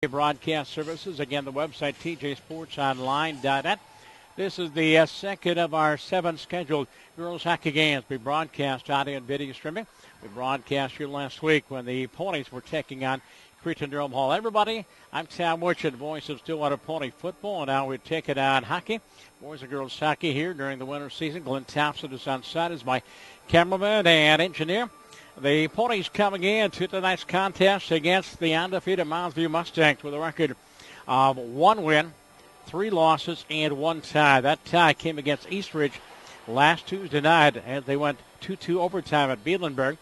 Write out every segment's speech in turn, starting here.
Broadcast services. Again, the website tjsportsonline.net. This is the second of our 7 scheduled girls hockey games. We broadcast audio and video streaming. We broadcast here last week when the Ponies were taking on Cretin-Derham Hall. Everybody, I'm Tom Witchin, voice of Stillwater Pony football, and now we take it on hockey. Boys and girls hockey here during the winter season. Glenn Thompson is on site as my cameraman and engineer. The Ponies coming in to tonight's contest against the undefeated Mounds View Mustangs with a record of 1 win, 3 losses, and 1 tie. That tie came against Eastridge last Tuesday night as they went 2-2 overtime at Bielenberg.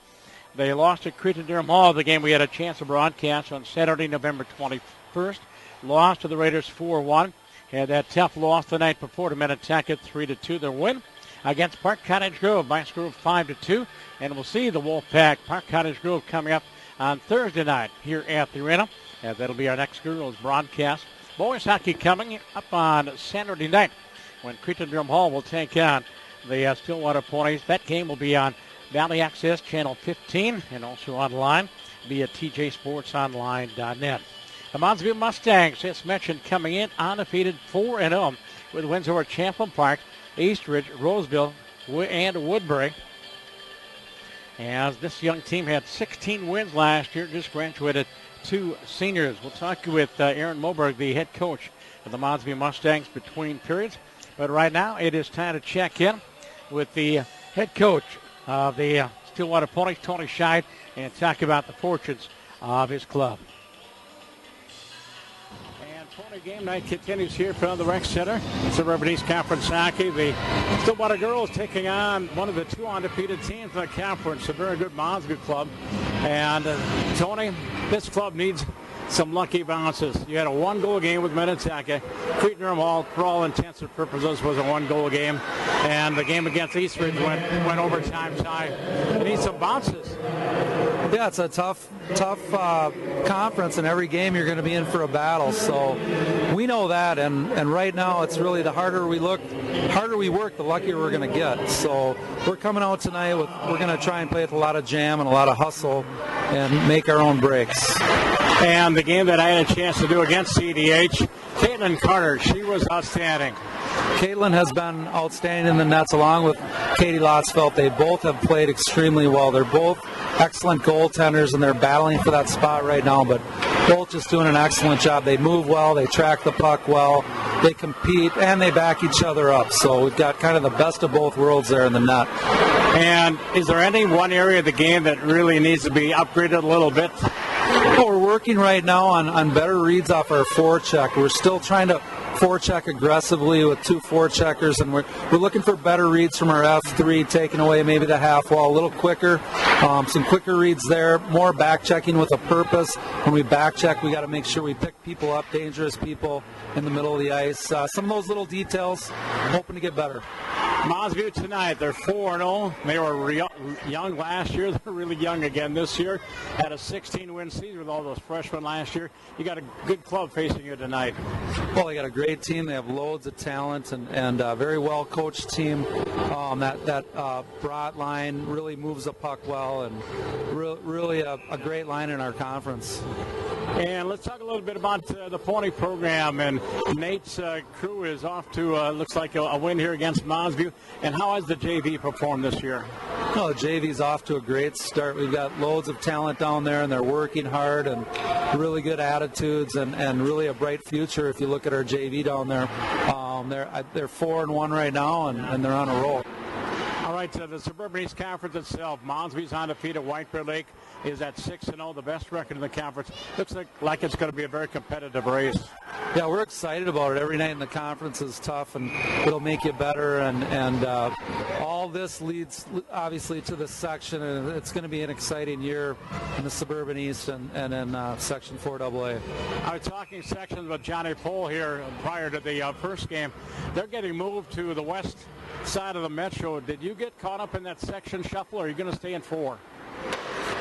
They lost at Cretin-Derham Hall, the game we had a chance to broadcast on Saturday, November 21st. Lost to the Raiders 4-1. Had that tough loss the night before to Minnetonka 3-2. Their win against Park Cottage Grove by a score of 5-2. And we'll see the Wolfpack Park Cottage Grove coming up on Thursday night here at the arena. And that'll be our next girls broadcast. Boys hockey coming up on Saturday night when Cretin-Derham Hall will take on the Stillwater Ponies. That game will be on Valley Access Channel 15 and also online via tjsportsonline.net. The Mounds View Mustangs, as mentioned, coming in undefeated 4-0 with wins over Champlin Park, Eastridge, Roseville, and Woodbury. As this young team had 16 wins last year, just graduated 2 seniors. We'll talk with Aaron Moberg, the head coach of the Mounds View Mustangs, between periods. But right now, it is time to check in with the head coach of the Stillwater Ponies, Tony Scheid, and talk about the fortunes of his club. Pony game night continues here from the Rec Center. Suburban East Conference Hockey. The Stillwater girls taking on one of the 2 undefeated teams in the conference, a very good Mounds View club. And Tony, this club needs some lucky bounces. You had a 1-goal game with Minnetonka. Cretin-Derham Hall, for all intents and purposes, was a 1-goal game. And the game against Eastridge went overtime tie. You need some bounces. Yeah, it's a tough conference, and every game you're going to be in for a battle. So we know that, and right now it's really the harder we work, the luckier we're going to get. So we're coming out tonight we're going to try and play with a lot of jam and a lot of hustle and make our own breaks. And the game that I had a chance to do against CDH, Caitlin Carter, she was outstanding. Caitlin has been outstanding in the nets along with Katie Lotsfeld. They both have played extremely well. They're both excellent goaltenders, and they're battling for that spot right now, but both just doing an excellent job. They move well, they track the puck well, they compete, and they back each other up. So we've got kind of the best of both worlds there in the net. And is there any one area of the game that really needs to be upgraded a little bit? Well, we're working right now on better reads off our forecheck. We're still trying to forecheck aggressively with 2 forecheckers, and we're looking for better reads from our F3, taking away maybe the half wall a little quicker, some quicker reads there, more back checking with a purpose. When we back check, we got to make sure we pick people up, dangerous people in the middle of the ice. Some of those little details, hoping to get better. Mounds View tonight, they're 4-0. They were young last year. They're really young again this year. Had a 16-win season with all those freshmen last year. You got a good club facing you tonight. Well, they got a great team. They have loads of talent and a very well-coached team. That broad line really moves the puck well, and really a great line in our conference. And let's talk a little bit about the Pony program. And Nate's crew is off to, looks like a win here against Mounds View. And how has the JV performed this year? Well, the JV's off to a great start. We've got loads of talent down there, and they're working hard and really good attitudes and really a bright future if you look at our JV down there. They're 4-1 right now, and they're on a roll. All right, so the Suburban East Conference itself, Mounds View's undefeated. White Bear Lake is at 6-0, the best record in the conference. Looks like it's going to be a very competitive race. Yeah, we're excited about it. Every night in the conference is tough, and it'll make you better. And all this leads, obviously, to this section, and it's going to be an exciting year in the Suburban East and in Section 4AA. I was talking sections with Johnny Pohl here prior to the first game. They're getting moved to the west side of the Metro. Did you get caught up in that section shuffle, or are you going to stay in 4?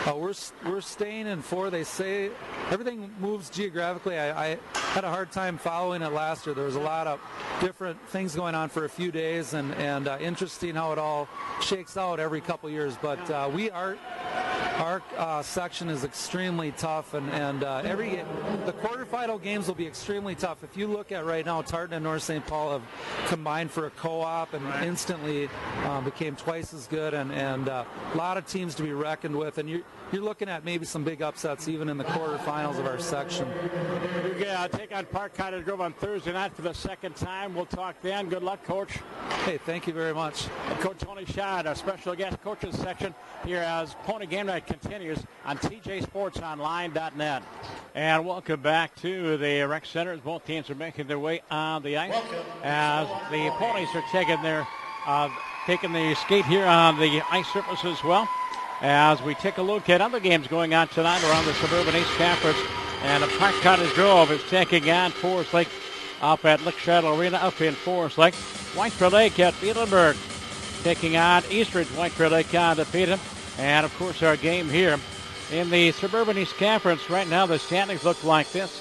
We're staying in 4. They say everything moves geographically. I had a hard time following it last year. There was a lot of different things going on for a few days, and interesting how it all shakes out every couple years. But our section is extremely tough, and the quarterfinal games will be extremely tough. If you look at right now, Tartan and North St. Paul have combined for a co-op and instantly became twice as good, and a lot of teams to be reckoned with. And you're looking at maybe some big upsets even in the quarterfinals of our section. Yeah, take on Park Cottage Grove on Thursday night for the second time. We'll talk then. Good luck, Coach. Hey, thank you very much. And Coach Tony Schad, our special guest coaches section here as Pony Game Night continues on tjsportsonline.net. And welcome back to the rec center as both teams are making their way on the ice as the Ponies are taking the skate here on the ice surface as well. As we take a look at other games going on tonight around the Suburban East Conference, and the Park Cottage Grove is taking on Forest Lake up at Lickshuttle Arena up in Forest Lake. White Bear Lake at Beelenberg taking on Eastridge. White Bear Lake undefeated. And, of course, our game here in the Suburban East Conference. Right now the standings look like this.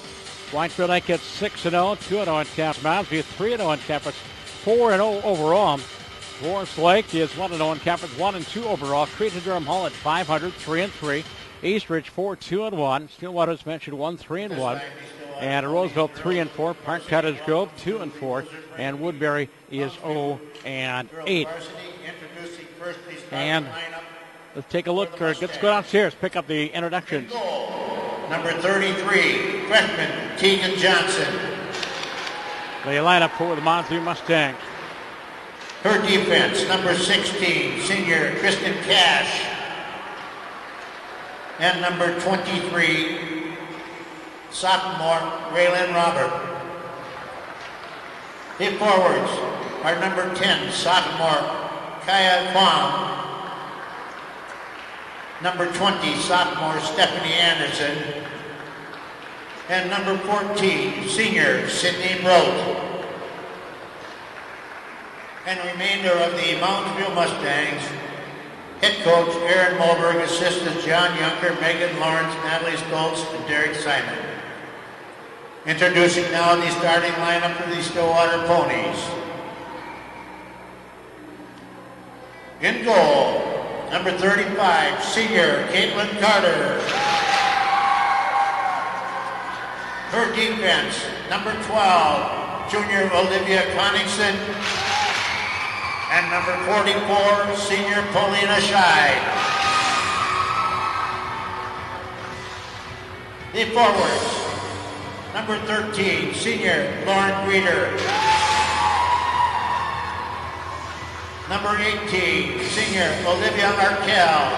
White Bear Lake at 6-0, 2-0 in conference. Mounds View 3-0 in conference, 4-0 overall. Forest Lake is 1-0 in conference, 1-2 overall. Cretin-Durham Hall at 500, 3-3. Eastridge 4-2-1. Stillwater, as mentioned, 1-3-1. And Roseville 3-4. Park Cottage Grove 2-4. And Woodbury is 0-8. And let's take a look, or let's go downstairs, pick up the introductions. Number 33, freshman Tegan Johnson. The lineup for the Mounds View Mustangs. Her defense, number 16, senior Kristen Cash. And number 23, sophomore Raylyn Robert. The forwards are number 10, sophomore Kaya Kwong. Number 20, sophomore Stephanie Anderson. And number 14, senior Sydney Brote. And remainder of the Mounds View Mustangs, head coach Aaron Mulberg, assistants John Yunker, Megan Lawrence, Natalie Stoltz, and Derek Simon. Introducing now the starting lineup for the Stillwater Ponies. In goal, number 35, senior Caitlin Carter. Her defense, number 12, junior Olivia Conningson. And number 44, senior Paulina Scheid. The forwards, number 13, senior Lauren Greeter. Number 18, senior Olivia Arkell.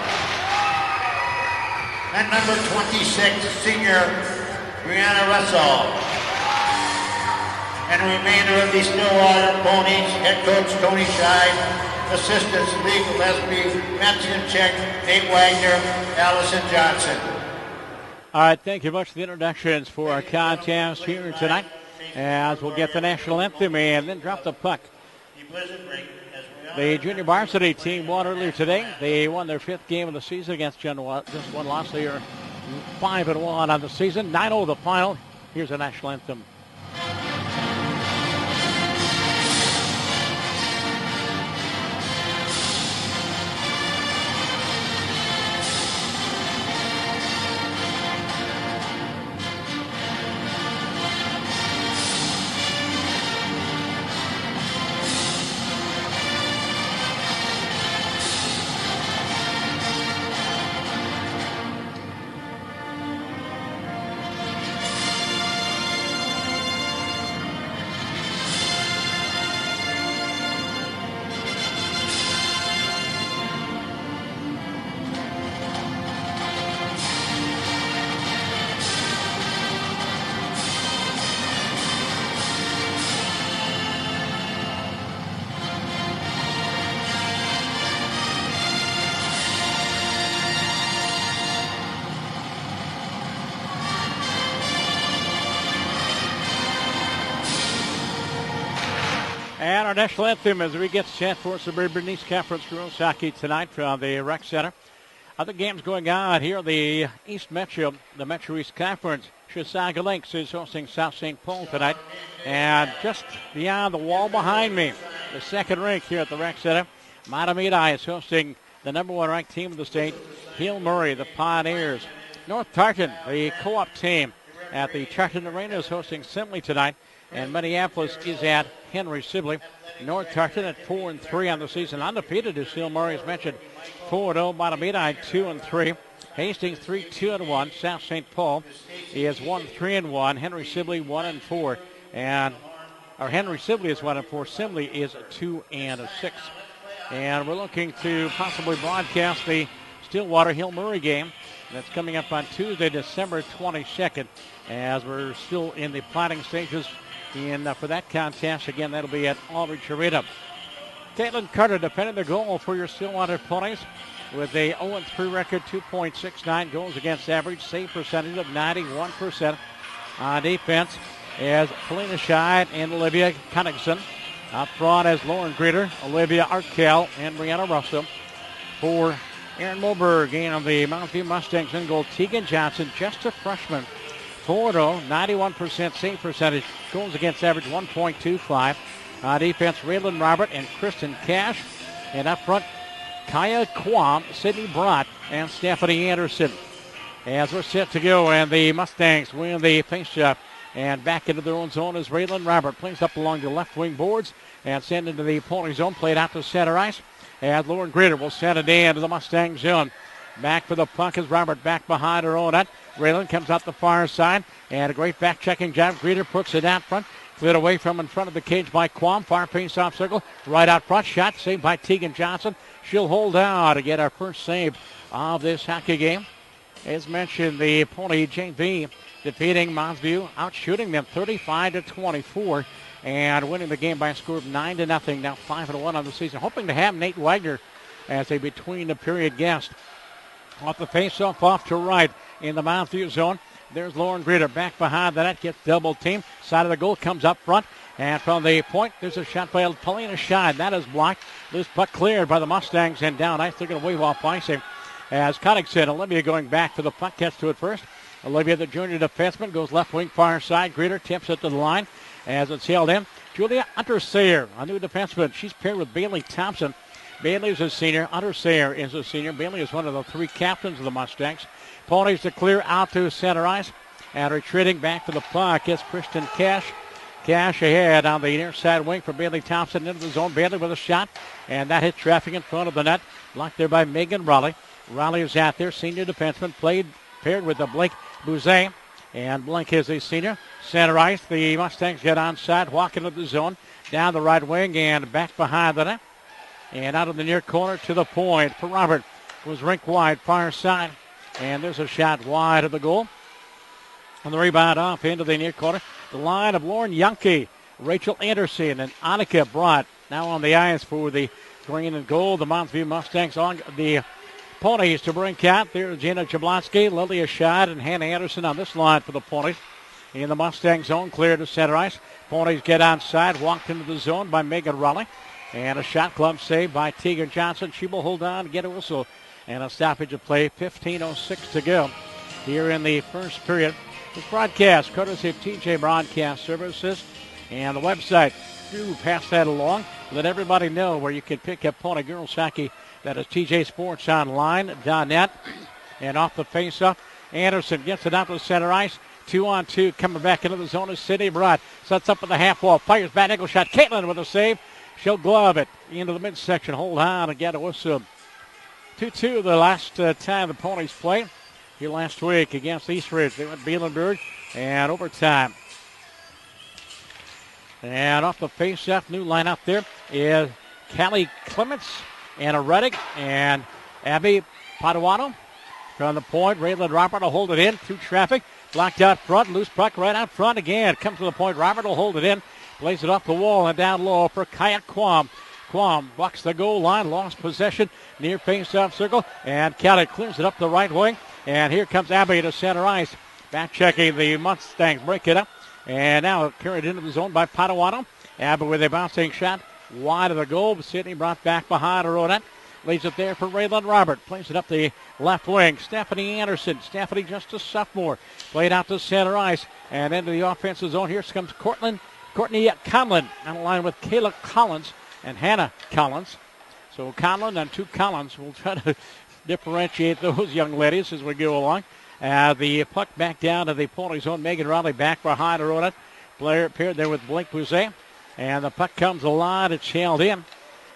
And number 26, senior Brianna Russell. And remainder of the Stillwater Ponies, head coach Tony Scheid, assistants Lee Gillespie, Matt Simchek, Nate Wagner, Allison Johnson. All right, thank you much for the introductions for our contest here tonight, as we'll get the national anthem and then drop the puck. The junior varsity team won earlier today. They won their 5th game of the season against Genoa. Just one loss. They are 5-1 on the season. 9-0 the final. Here's the national anthem. And our national anthem as we get set for Suburban East Conference Girls Hockey tonight from the Rec Center. Other games going on here, the East Metro, the Metro East Conference. Chisaga Lynx is hosting South St. Paul tonight. And just beyond the wall behind me, the second rink here at the Rec Center, Matamidi is hosting the number 1 ranked team of the state, Hill Murray, the Pioneers. North Tartan, the co-op team, at the Tartan Arena is hosting Sibley tonight, and Minneapolis is at Henry Sibley. North Tartan at 4-3 on the season. Undefeated is Seal Murray, as mentioned, 4-0. Matamidi 2-3. Hastings 3-2-1. South St. Paul is 1-3-1. Henry Sibley 1-4. Henry Sibley is 1-4. Sibley is 2-6. And we're looking to possibly broadcast the Stillwater Hill Murray game. That's coming up on Tuesday, December 22nd, as we're still in the planning stages for that contest. Again, that'll be at Aldrich Arena. Caitlin Carter defending the goal for your Stillwater Ponies with a 0-3 record, 2.69 goals against average, save percentage of 91%. On defense as Polina Scheid and Olivia Connixon. Up front as Lauren Greeter, Olivia Arkell, and Brianna Russell. For Aaron Moberg and the Mounds View Mustangs in goal, Tegan Johnson, just a freshman. 4-0, 91% save percentage. Goals against average 1.25. Defense, Raylan Robert and Kristen Cash. And up front, Kaya Kwam, Sydney Brott, and Stephanie Anderson. As we're set to go, and the Mustangs win the face-off. And back into their own zone is Raylan Robert. Plays up along the left wing boards and send into the Pony zone. Played out to center ice. And Lauren Greeter will send it into the Mustang zone. Back for the puck is Robert back behind her own net. Raylan comes out the far side. And a great back-checking job. Greeter puts it out front. Cleared away from in front of the cage by Quam. Far face-off circle. Right out front. Shot saved by Tegan Johnson. She'll hold out to get our first save of this hockey game. As mentioned, the Pony JV defeating Mounds View, outshooting them 35-24, and winning the game by a score of 9-0. Now 5-1 on the season. Hoping to have Nate Wagner as a between-the-period guest. Off the face-off, off to right in the Mounds View zone. There's Lauren Greeter back behind the net, gets double team. Side of the goal comes up front, and from the point, there's a shot by Polina Scheid. That is blocked. Loose puck cleared by the Mustangs and down ice. They're going to wave off icing. As Connixon, Olivia going back for the puck, gets to it first. Olivia, the junior defenseman, goes left wing far side. Greeter tips it to the line as it's held in. Julia Unterseyer, a new defenseman. She's paired with Bailey Thompson. Bailey is a senior. Unterseyer is a senior. Bailey is one of the three captains of the Mustangs. Ponies to clear out to center ice. And retreating back to the puck is Kristen Cash. Cash ahead on the near side wing for Bailey Thompson into the zone. Bailey with a shot. And that hit traffic in front of the net. Blocked there by Megan Raleigh. Raleigh is out there, senior defenseman, paired with the Blake Bouzet. And Blake is a senior. Center ice, the Mustangs get onside, walk into the zone, down the right wing and back behind the net. And out of the near corner to the point for Robert. Was rink wide, far side. And there's a shot wide of the goal. On the rebound off into the near corner. The line of Lauren Youngke, Rachel Anderson, and Annika Brott now on the ice for the green and gold. The Mounds View Mustangs on the Ponies to bring out. There's Gina Jablonski, Lilia Scheid, and Hannah Anderson on this line for the Ponies. In the Mustang zone, clear to center ice. Ponies get onside, walked into the zone by Megan Raleigh. And a shot club saved by Tegan Johnson. She will hold on, get a whistle, and a stoppage of play. 15:06 to go here in the first period. This broadcast, courtesy of TJ Broadcast Services and the website. Do pass that along. Let everybody know where you can pick up Pony Girls Hockey. That is tjsportsonline.net. And off the faceoff, Anderson gets it out to the center ice. 2-on-2 coming back into the zone is Sydney Brott. Sets up at the half wall. Fires back angle shot. Caitlin with a save. She'll glove it into the midsection. Hold on and get a whistle. 2-2 the last time the Ponies played. Here last week against Eastridge. They went Bielenberg and overtime. And off the faceoff, new lineup there is Callie Clements, Anna Reddick, and Abby Paduano. From the point, Raylan Robert will hold it in through traffic. Blocked out front, loose puck right out front again. Comes to the point, Robert will hold it in. Plays it off the wall and down low for Kaya Quam. Quam walks the goal line, lost possession near face-off circle, and Callie clears it up the right wing. And here comes Abby to center ice. Back checking the Mustangs, break it up. And now carried into the zone by Paduano. Abby with a bouncing shot wide of the goal. Sydney brought back behind her own net. Leaves it there for Raylan Robert. Plays it up the left wing. Stephanie Anderson. Stephanie just a sophomore. Played out to center ice. And into the offensive zone. Here comes Courtney Conlon on the line with Kayla Collins and Hannah Collins. So Conlon and two Collins. We'll try to differentiate those young ladies as we go along. The puck back down to the Pony zone. Megan Riley back behind her on it. Blair paired there with Blake Bouzet. And the puck comes a lot. It's held in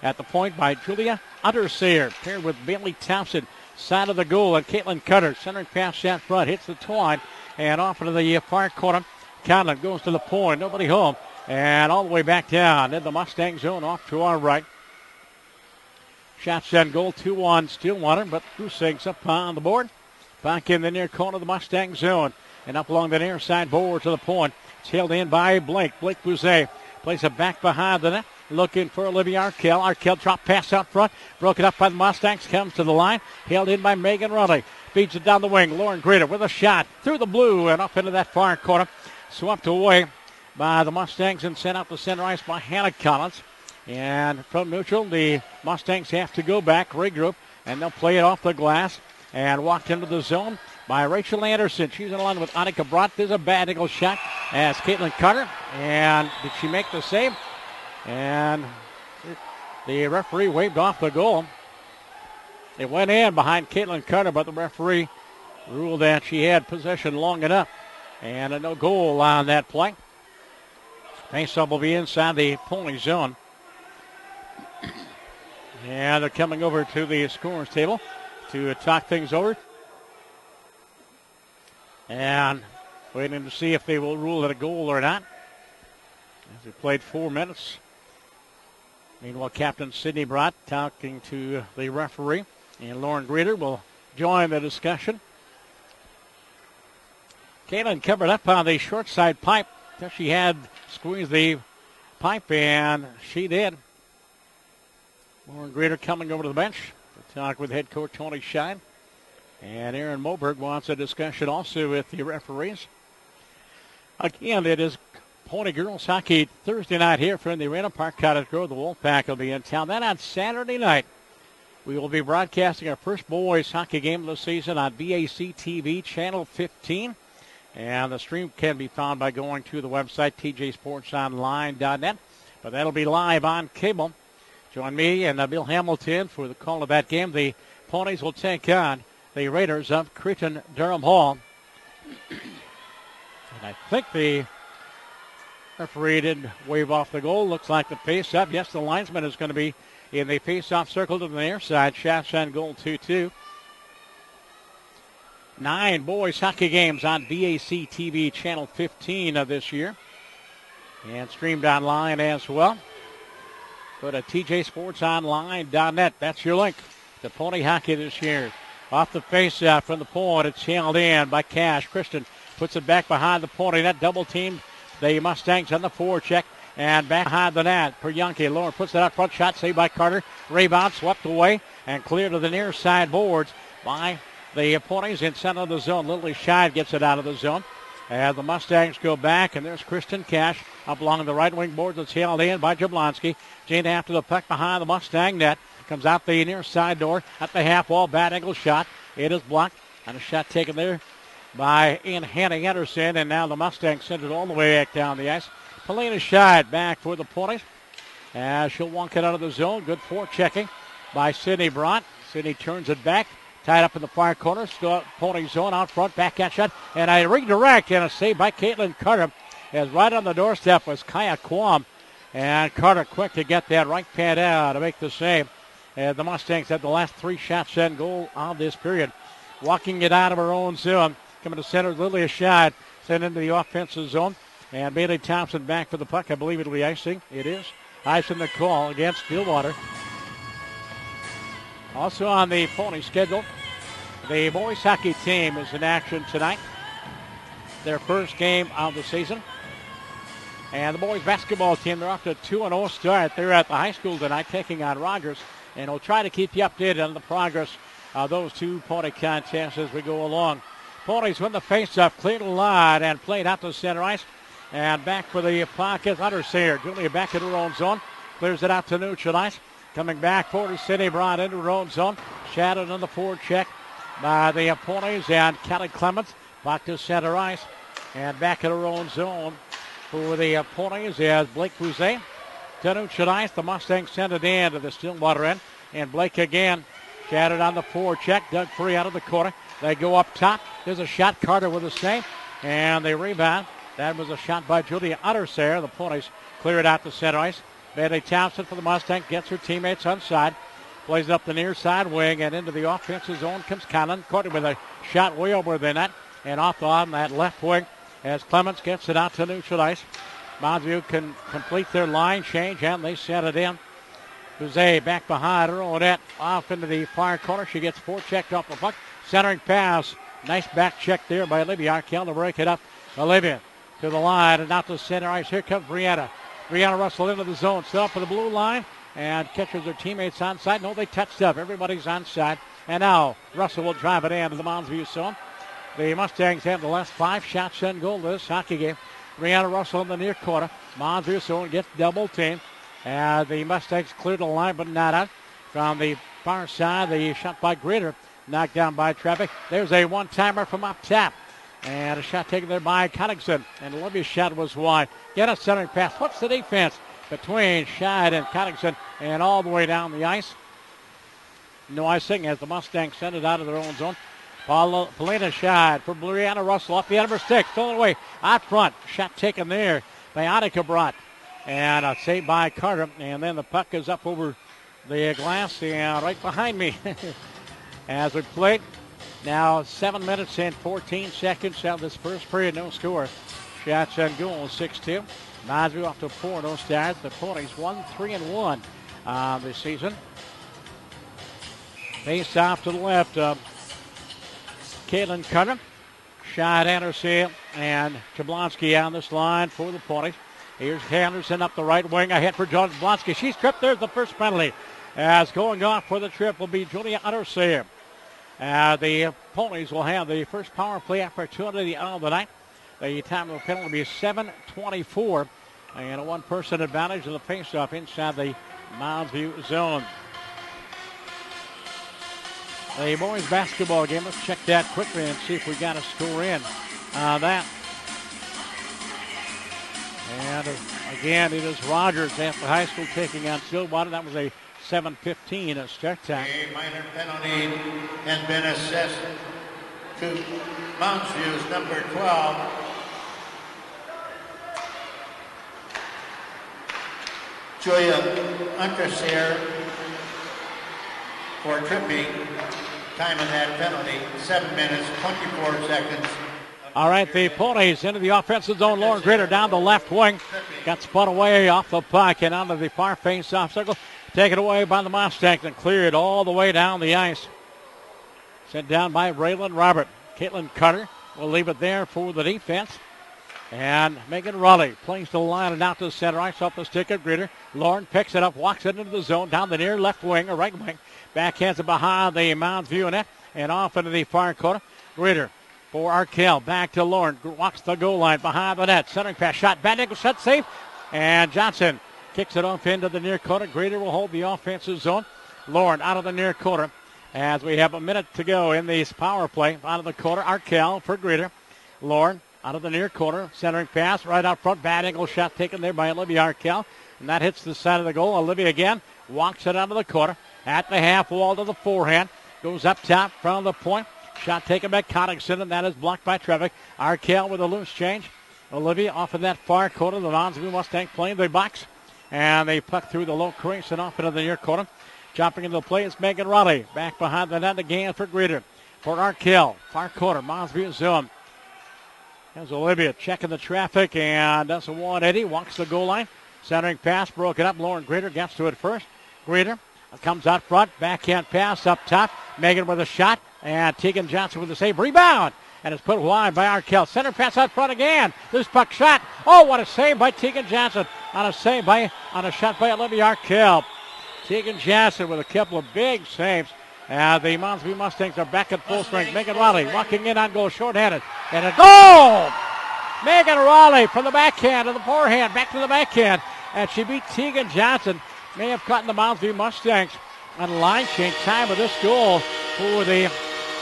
at the point by Julia Underseer. Paired with Bailey Thompson. Side of the goal. And Caitlin Cutter centering pass out front. Hits the twine. And off into the far corner. Conlon goes to the point. Nobody home. And all the way back down in the Mustang zone off to our right. Shots on goal, 2-1 Stillwater, but Mustangs up on the board. Back in the near corner of the Mustang zone. And up along the near side board to the point. It's held in by Blake. Blake Bouzet plays it back behind the net. Looking for Olivia Arkell. Arkell drop pass out front. Broken up by the Mustangs. Comes to the line. Held in by Megan Rudley. Feeds it down the wing. Lauren Greeter with a shot through the blue and up into that far corner. Swept away by the Mustangs and sent out to center ice by Hannah Collins. And from neutral, the Mustangs have to go back, regroup, and they'll play it off the glass. And walked into the zone by Rachel Anderson. She's in line with Annika Brott. There's a bad angle shot as Caitlin Carter. And did she make the save? And the referee waved off the goal. It went in behind Caitlin Carter, but the referee ruled that she had possession long enough. And a no goal on that play. Faceoff will be inside the Pony zone. And they're coming over to the scorer's table to talk things over. And waiting to see if they will rule it a goal or not. As we played 4 minutes. Meanwhile, Captain Sydney Brott talking to the referee. And Lauren Greeter will join the discussion. Caitlin covered up on the short side pipe. She had squeezed the pipe, and she did. Lauren Greeter coming over to the bench to talk with head coach Tony Shine. And Aaron Moberg wants a discussion also with the referees. Again, it is Pony Girls Hockey Thursday night here from the Arena Park Cottage Grove. The Wolfpack will be in town. Then on Saturday night, we will be broadcasting our first boys hockey game of the season on BAC TV, Channel 15. And the stream can be found by going to the website, tjsportsonline.net. But that'll be live on cable. Join me and Bill Hamilton for the call of that game. The Ponies will take on the Raiders of Cretin Durham Hall. And I think the referee did wave off the goal. Looks like the face-up. Yes, the linesman is going to be in the face-off circle to the near side. Shots on goal 2-2. 9 boys hockey games on BAC TV Channel 15 of this year. And streamed online as well. Go to tjsportsonline.net. That's your link to Pony Hockey this year. Off the face-off from the point. It's held in by Cash. Kristen puts it back behind the Pony net. Double team the Mustangs on the forecheck. And back behind the net. Peryanke. Lauren puts it out front. Shot saved by Carter. Rebound swept away and cleared to the near side boards by the Ponies inside of the zone. Lily Scheid gets it out of the zone. And the Mustangs go back, and there's Kristen Cash up along the right wing boards. It's held in by Jablonski. Jane after the puck behind the Mustang net. Comes out the near side door at the half wall. Bad angle shot. It is blocked. And a shot taken there by Hannah Anderson. And now the Mustangs send it all the way back down the ice. Polina Scheid back for the Ponies. As she'll walk it out of the zone. Good forechecking by Sydney Brott. Sydney turns it back. Tied up in the far corner. Still Pony zone out front. Backhand shot. And a redirect and a save by Caitlin Carter. As right on the doorstep was Kaya Kwam. And Carter quick to get that right pad out to make the save. And the Mustangs had the last 3 shots and goal of this period. Walking it out of her own zone. Coming to center. Lilia Scheid sent into the offensive zone. And Bailey Thompson back for the puck. I believe it'll be icing. It is. Icing the call against Stillwater. Also on the Pony schedule, the boys hockey team is in action tonight. Their first game of the season. And the boys basketball team, they're off to a 2-0 start. They're at the high school tonight taking on Rogers. And we'll try to keep you updated on the progress of those 2 Pony contests as we go along. Ponies win the face-off, cleared a line and played out to center ice. And back for the pocket, Underseer. Julia back in her own zone. Clears it out to neutral ice. Coming back for City, brought into her own zone. Shadowed on the forward check by the Ponies and Kelly Clements. Back to center ice. And back in her own zone for the Ponies as Blake Bouzet. To neutral ice. The Mustangs send it in to the Stillwater end. And Blake again. Shadowed on the forward check. Dug free out of the corner. They go up top. There's a shot. Carter with a save. And they rebound. That was a shot by Julia Uttersayer. The Ponies clear it out to center ice. Bailey Thompson for the Mustang gets her teammates onside. Plays it up the near side wing and into the offensive zone comes Conlon. Courtney with a shot way over the net. And off on that left wing as Clements gets it out to neutral ice. Mounds View can complete their line change and they set it in. Jose back behind her. Odette off into the far corner. She gets forechecked off the puck. Centering pass. Nice back check there by Olivia Arkell to break it up. Olivia to the line and out to center ice. Here comes Brianna. Brianna Russell into the zone. Set up for the blue line and catches her teammates onside. No, they touched up. Everybody's onside. And now Russell will drive it into the Mounds View zone. The Mustangs have the last 5 shots on goal this hockey game. Brianna Russell in the near corner. Mounds View zone gets double teamed. And the Mustangs cleared the line but not out. From the far side, the shot by Greeter. Knocked down by traffic. There's a one-timer from up top. And a shot taken there by Connington. And Olivia's shot was wide. Get a centering pass. What's the defense between Scheid and Connington and all the way down the ice? No icing as the Mustangs send it out of their own zone. Paulina Scheid for Brianna Russell off the end of her stick. Stolen away out front. Shot taken there by Annika Brott. And a save by Carter. And then the puck is up over the glass and right behind me. As we play now 7 minutes and 14 seconds out this first period. No score. Shots on goal 6-2. Mounds View off to 4-0 start. The Ponies 1-3-1 this season. Face off to the left. Caitlin Carter, Scheid Anderson, and Jablonski on this line for the Ponies. Here's Henderson up the right wing. Ahead for John Jablonski. She's tripped. There's the first penalty. As going off for the trip will be Julia Uttersayer. The Ponies will have the first power play opportunity of the night. The time of the penalty will be 7:24. And a one-person advantage of the faceoff inside the Mounds View zone. The boys basketball game. Let's check that quickly and see if we got a score in that. And again, it is Rogers at the high school taking on Stillwater. That was a 7:15 start time. A minor penalty has been assessed to Mounds View's number 12. Julia Unterseer for tripping. Time of that penalty, 7 minutes, 24 seconds. All right, the Ponies into the offensive zone. Lauren Gritter down the left wing. Got spun away off the puck and onto the far face-off circle. Taken away by the Mustangs and cleared all the way down the ice. Sent down by Raylan Robert. Caitlin Carter will leave it there for the defense. And Megan Raleigh plays the line and out to the center ice off the stick of Gritter. Lauren picks it up, walks it into the zone, down the near left wing or right wing. Backhands it behind the Mounds View net and off into the far corner. Gritter for Arkell. Back to Lauren. Walks the goal line behind the net. Centering pass shot. Bad nickel shot safe. And Johnson kicks it off into the near corner. Gritter will hold the offensive zone. Lauren out of the near corner. As we have a minute to go in this power play. Out of the corner. Arkell for Gritter. Lauren out of the near corner. Centering pass right out front. Bad angle shot taken there by Olivia Arkell. And that hits the side of the goal. Olivia again walks it out of the corner. At the half wall to the forehand. Goes up top from the point. Shot taken by Connington, and that is blocked by traffic. Arkell with a loose change. Olivia off in that far corner. The Mounds View Mustang playing the box. And they puck through the low crease and off into the near corner. Jumping into the play is Megan Raleigh. Back behind the net again for Gritter. For Arkell. Far corner. Mounds View zone. There's Olivia checking the traffic and doesn't want Eddie. Walks the goal line. Centering pass broken up. Lauren Gritter gets to it first. Gritter comes out front. Backhand pass up top. Megan with a shot. And Tegan Johnson with a save. Rebound. And it's put wide by Arkell. Center pass out front again. This puck shot. Oh, what a save by Tegan Johnson. On a shot by Olivia Arkell. Tegan Johnson with a couple of big saves. The Mounds View Mustangs are back at full strength. Megan Raleigh walking in on goal, shorthanded. And a goal! Megan Raleigh from the backhand to the forehand, back to the backhand. And she beat Tegan Johnson. May have caught the Mounds View Mustangs on line change. Time of this goal for the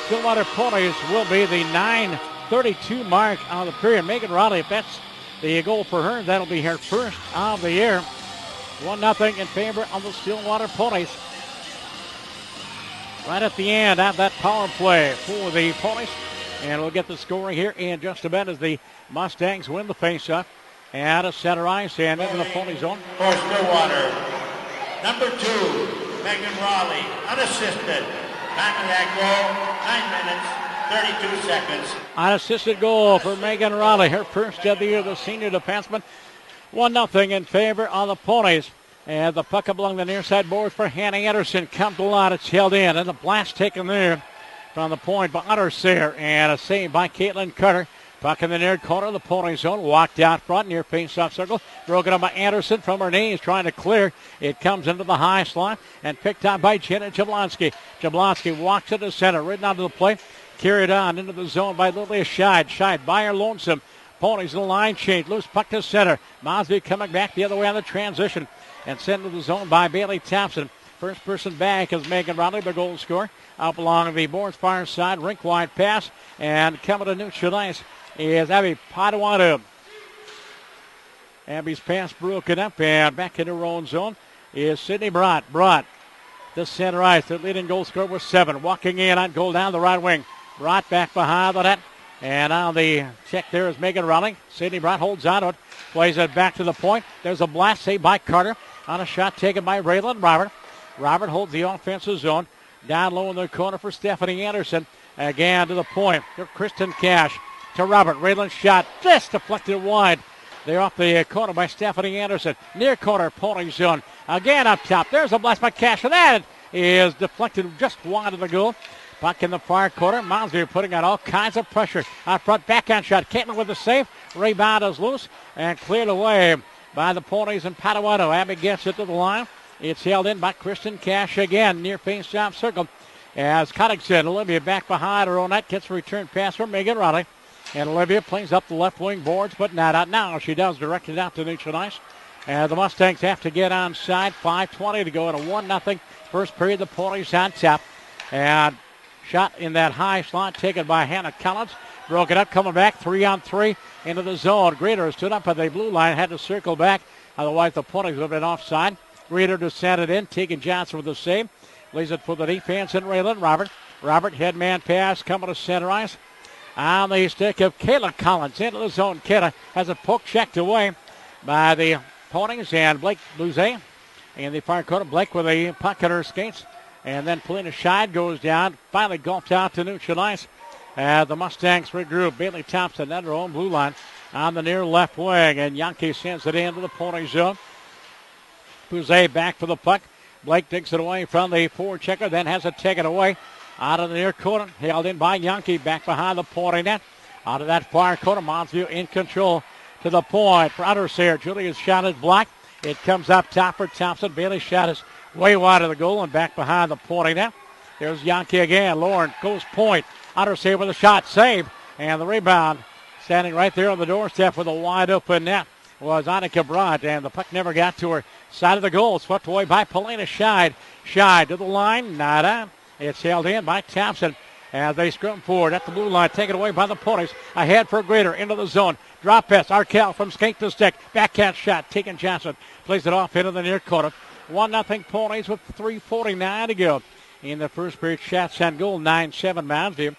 Stillwater Ponies will be the 9:32 mark on the period. Megan Raleigh, if that's the goal for her, that'll be her first of the year. 1-0 in favor of the Stillwater Ponies. right at the end of that power play for the Ponies. And we'll get the scoring here in just a bit as the Mustangs win the faceoff. Out of center ice and into the Pony zone. For Stillwater, number 2, Megan Raleigh, unassisted. Time of that goal, 9 minutes, 32 seconds. Unassisted goal for Megan Raleigh, her first of the year, the senior defenseman. 1-0 in favor of the Ponies. And the puck up along the near side boards for Hannah Anderson. Comes a lot, it's held in. And the blast taken there from the point by Ottersayer. And a save by Caitlin Carter. Puck in the near corner of the Pony zone. Walked out front near face-off circle. Broken up by Anderson from her knees, trying to clear. It comes into the high slot and picked up by Jenna Jablonski. Jablonski walks to the center, right onto the plate. Carried on into the zone by Lilia Scheid. Scheid by her lonesome. Ponies in the line change. Loose puck to center. Mounds View coming back the other way on the transition. And sent to the zone by Bailey Thompson. First person back is Megan Raleigh, the goal scorer. Up along the boards far side. Rink-wide pass. And coming to neutral ice is Abby Padawanu. Abby's pass broken up, and back in her own zone is Sydney Brott. Brott, the center ice, the leading goal scorer with 7. Walking in on goal down the right wing. Brott back behind the net, and on the check there is Megan Raleigh. Sydney Brott holds on to it, plays it back to the point. There's a blast save by Carter on a shot taken by Raylan Robert. Robert holds the offensive zone. Down low in the corner for Stephanie Anderson. Again to the point for Kristen Cash. To Robert. Raylan's shot just deflected wide. They're off the corner by Stephanie Anderson. Near corner, Pony zone. Again up top. There's a blast by Cash. And that is deflected just wide of the goal. Puck in the far corner. Mounds View putting on all kinds of pressure. Out front, backhand shot. Caitlin with the save. Rebound is loose and cleared away by the Ponies and Padawanu. Abby gets it to the line. It's held in by Kristen Cash again near face-off circle. As Cottington, Olivia back behind her own net. Gets a return pass from Megan Raleigh. And Olivia plays up the left wing boards, but not out now. She does direct it out to neutral ice. And the Mustangs have to get onside. 5:20 to go in a 1-0 first period. The Ponies on top. And shot in that high slot taken by Hannah Collins. Broke it up, coming back 3-on-3 into the zone. Greeter stood up at the blue line, had to circle back. Otherwise, the Ponies would have been offside. Greeter just sent it in. Tegan Johnson with the save. Lays it for the defense and Raylan Robert. Robert, head man pass, coming to center ice. On the stick of Kayla Collins into the zone. Kayla has a poke checked away by the Ponies and Blake Bouzet in the far corner. Blake with a puck at her skates. And then Polina Scheid goes down. Finally golfed out to neutral ice. The Mustangs regroup. Bailey Thompson at her own blue line on the near left wing. And Yankee sends it into the Pony zone. Bouzet back for the puck. Blake digs it away from the forward checker. Then has it taken away. Out of the near corner, held in by Yankee, back behind the Pony net. Out of that far corner, Mounds View in control to the point for Ottersayer. Julia's shot is blocked. It comes up top for Thompson. Bailey's shot is way wide of the goal and back behind the Pony net. There's Yankee again. Lauren goes point. Ottersayer with a shot, save, and the rebound. Standing right there on the doorstep with a wide open net was Annika Brandt, and the puck never got to her side of the goal. Swept away by Polina Scheid. Scheid to the line, nada. It's held in by Thompson as they scrum forward at the blue line. Taken away by the Ponies. Ahead for Greater into the zone. Drop pass. Arkell from skate to stick. Backhand shot. Tegan Johnson plays it off into the near corner. 1-0 Ponies with 3:49 to go in the first period. Shots on goal. 9-7 Mounds View.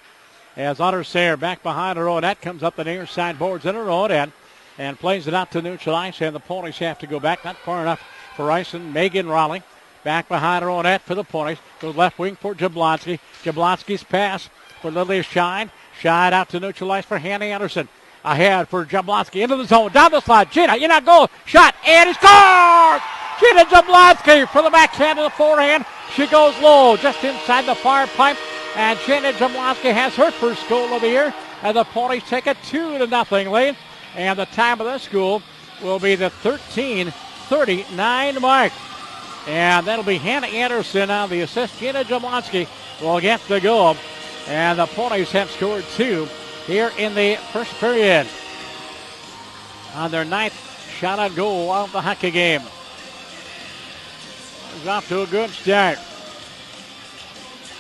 As Ottersayer back behind her own net comes up the near side boards in her own end and plays it out to neutral ice. And the Ponies have to go back. Not far enough for ice and Megan Raleigh. Back behind her own net for the Ponies. Goes left wing for Jablonski. Jablonski's pass for Lilia Scheid. Scheid out to neutral ice for Hannah Anderson. Ahead for Jablonski into the zone. Down the slide. Gina, in that goal. Shot. And he scores! Gina Jablonski for the backhand of the forehand. She goes low just inside the far pipe. And Gina Jablonski has her first goal of the year. And the Ponies take a 2-0 lead. And the time of this goal will be the 13:39 mark. And that'll be Hannah Anderson on the assist. Gina Jablonski will get the goal. And the Ponies have scored 2 here in the first period on their 9th shot on goal of the hockey game. It's off to a good start.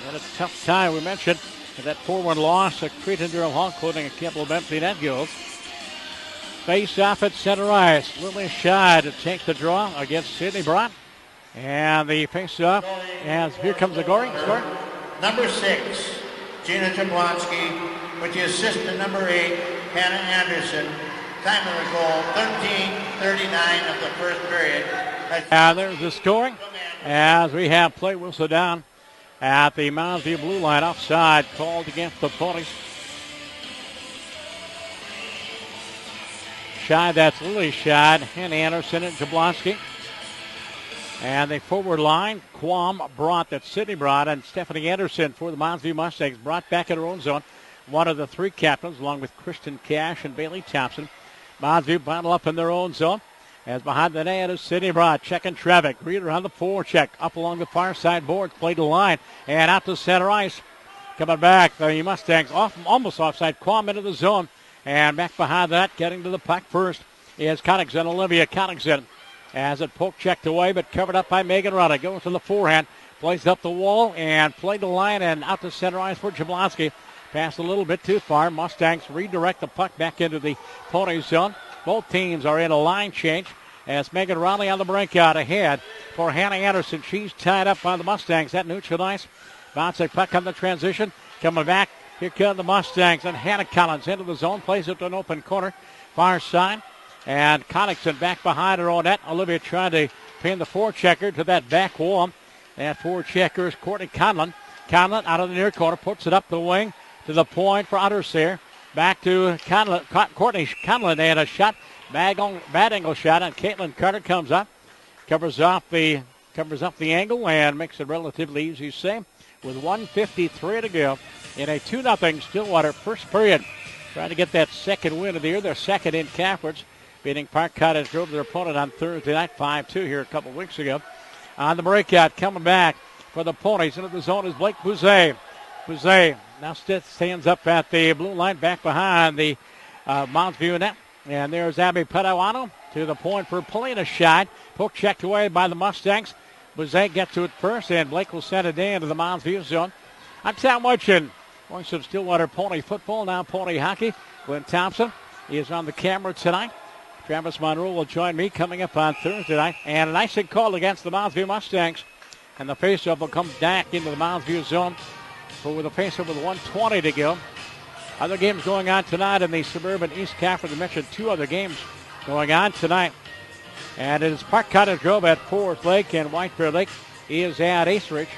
Had a tough time, we mentioned, that 4-1 loss at Creighton-Durham Hall, including a couple of empty net goals. Face off at center ice. Lily Scheid to take the draw against Sydney Brott. And the face-off, as here comes the score. number 6, Gina Jablonski, with the assist to number 8, Hannah Anderson. Time of the goal, 13:39 of the first period. And there's the scoring as we have play whistle down at the Mounds View blue line. Offside called against the Ponies. Shy, that's Lily Scheid, Hannah Anderson and Jablonski. And the forward line, Quam brought, that's Sydney brought, and Stephanie Anderson for the Mounds View Mustangs, brought back in her own zone. One of the 3 captains, along with Kristen Cash and Bailey Thompson. Mounds View bottle up in their own zone. As behind the net is Sydney Broad, checking traffic. Reader on the forecheck, up along the far side boards, played the line, and out to center ice. Coming back, the Mustangs almost offside. Quam into the zone, and back behind that, getting to the puck first, is Connington, Olivia Connington. As it poke checked away, but covered up by Megan Rudda. Goes to the forehand, plays up the wall, and played the line, and out to center ice for Jablonski. Passed a little bit too far. Mustangs redirect the puck back into the Pony zone. Both teams are in a line change as Megan Riley on the breakout ahead for Hannah Anderson. She's tied up by the Mustangs at neutral ice. Bouncing puck on the transition. Coming back. Here come the Mustangs. And Hannah Collins into the zone. Plays it to an open corner. Far side. And Connington back behind her own net. Olivia trying to pin the forechecker to that back wall. That forechecker is Courtney Conlon. Conlon out of the near corner. Puts it up the wing to the point for Underseer. Back to Courtney Conlon, and a shot, bad angle shot, and Caitlin Carter comes up, covers up the angle, and makes it relatively easy save with 1:53 to go in a 2-0 Stillwater first period. Trying to get that second win of the year. They're second in Caffords, beating Park Cottage Grove, their opponent on Thursday night, 5-2 here a couple weeks ago. On the breakout, coming back for the Ponies into the zone is Blake Bouzet. Bouzet now stands up at the blue line, back behind the Mounds View net. And there's Abby Padawano to the point for Polina Scheid. Poke checked away by the Mustangs. Bouzet gets to it first, and Blake will send it into the Mounds View zone. I'm Tom Watchin. Voice of Stillwater Pony football, now Pony hockey. Glenn Thompson is on the camera tonight. Travis Monroe will join me coming up on Thursday night. And an icing call against the Mounds View Mustangs. And the faceoff will come back into the Mounds View zone. But with a faceoff with 1:20 to go. Other games going on tonight in the Suburban East Cafferty. I mentioned 2 other games going on tonight. And it is Park Cottage Grove at Forest Lake, and White Bear Lake is at Ace Ridge.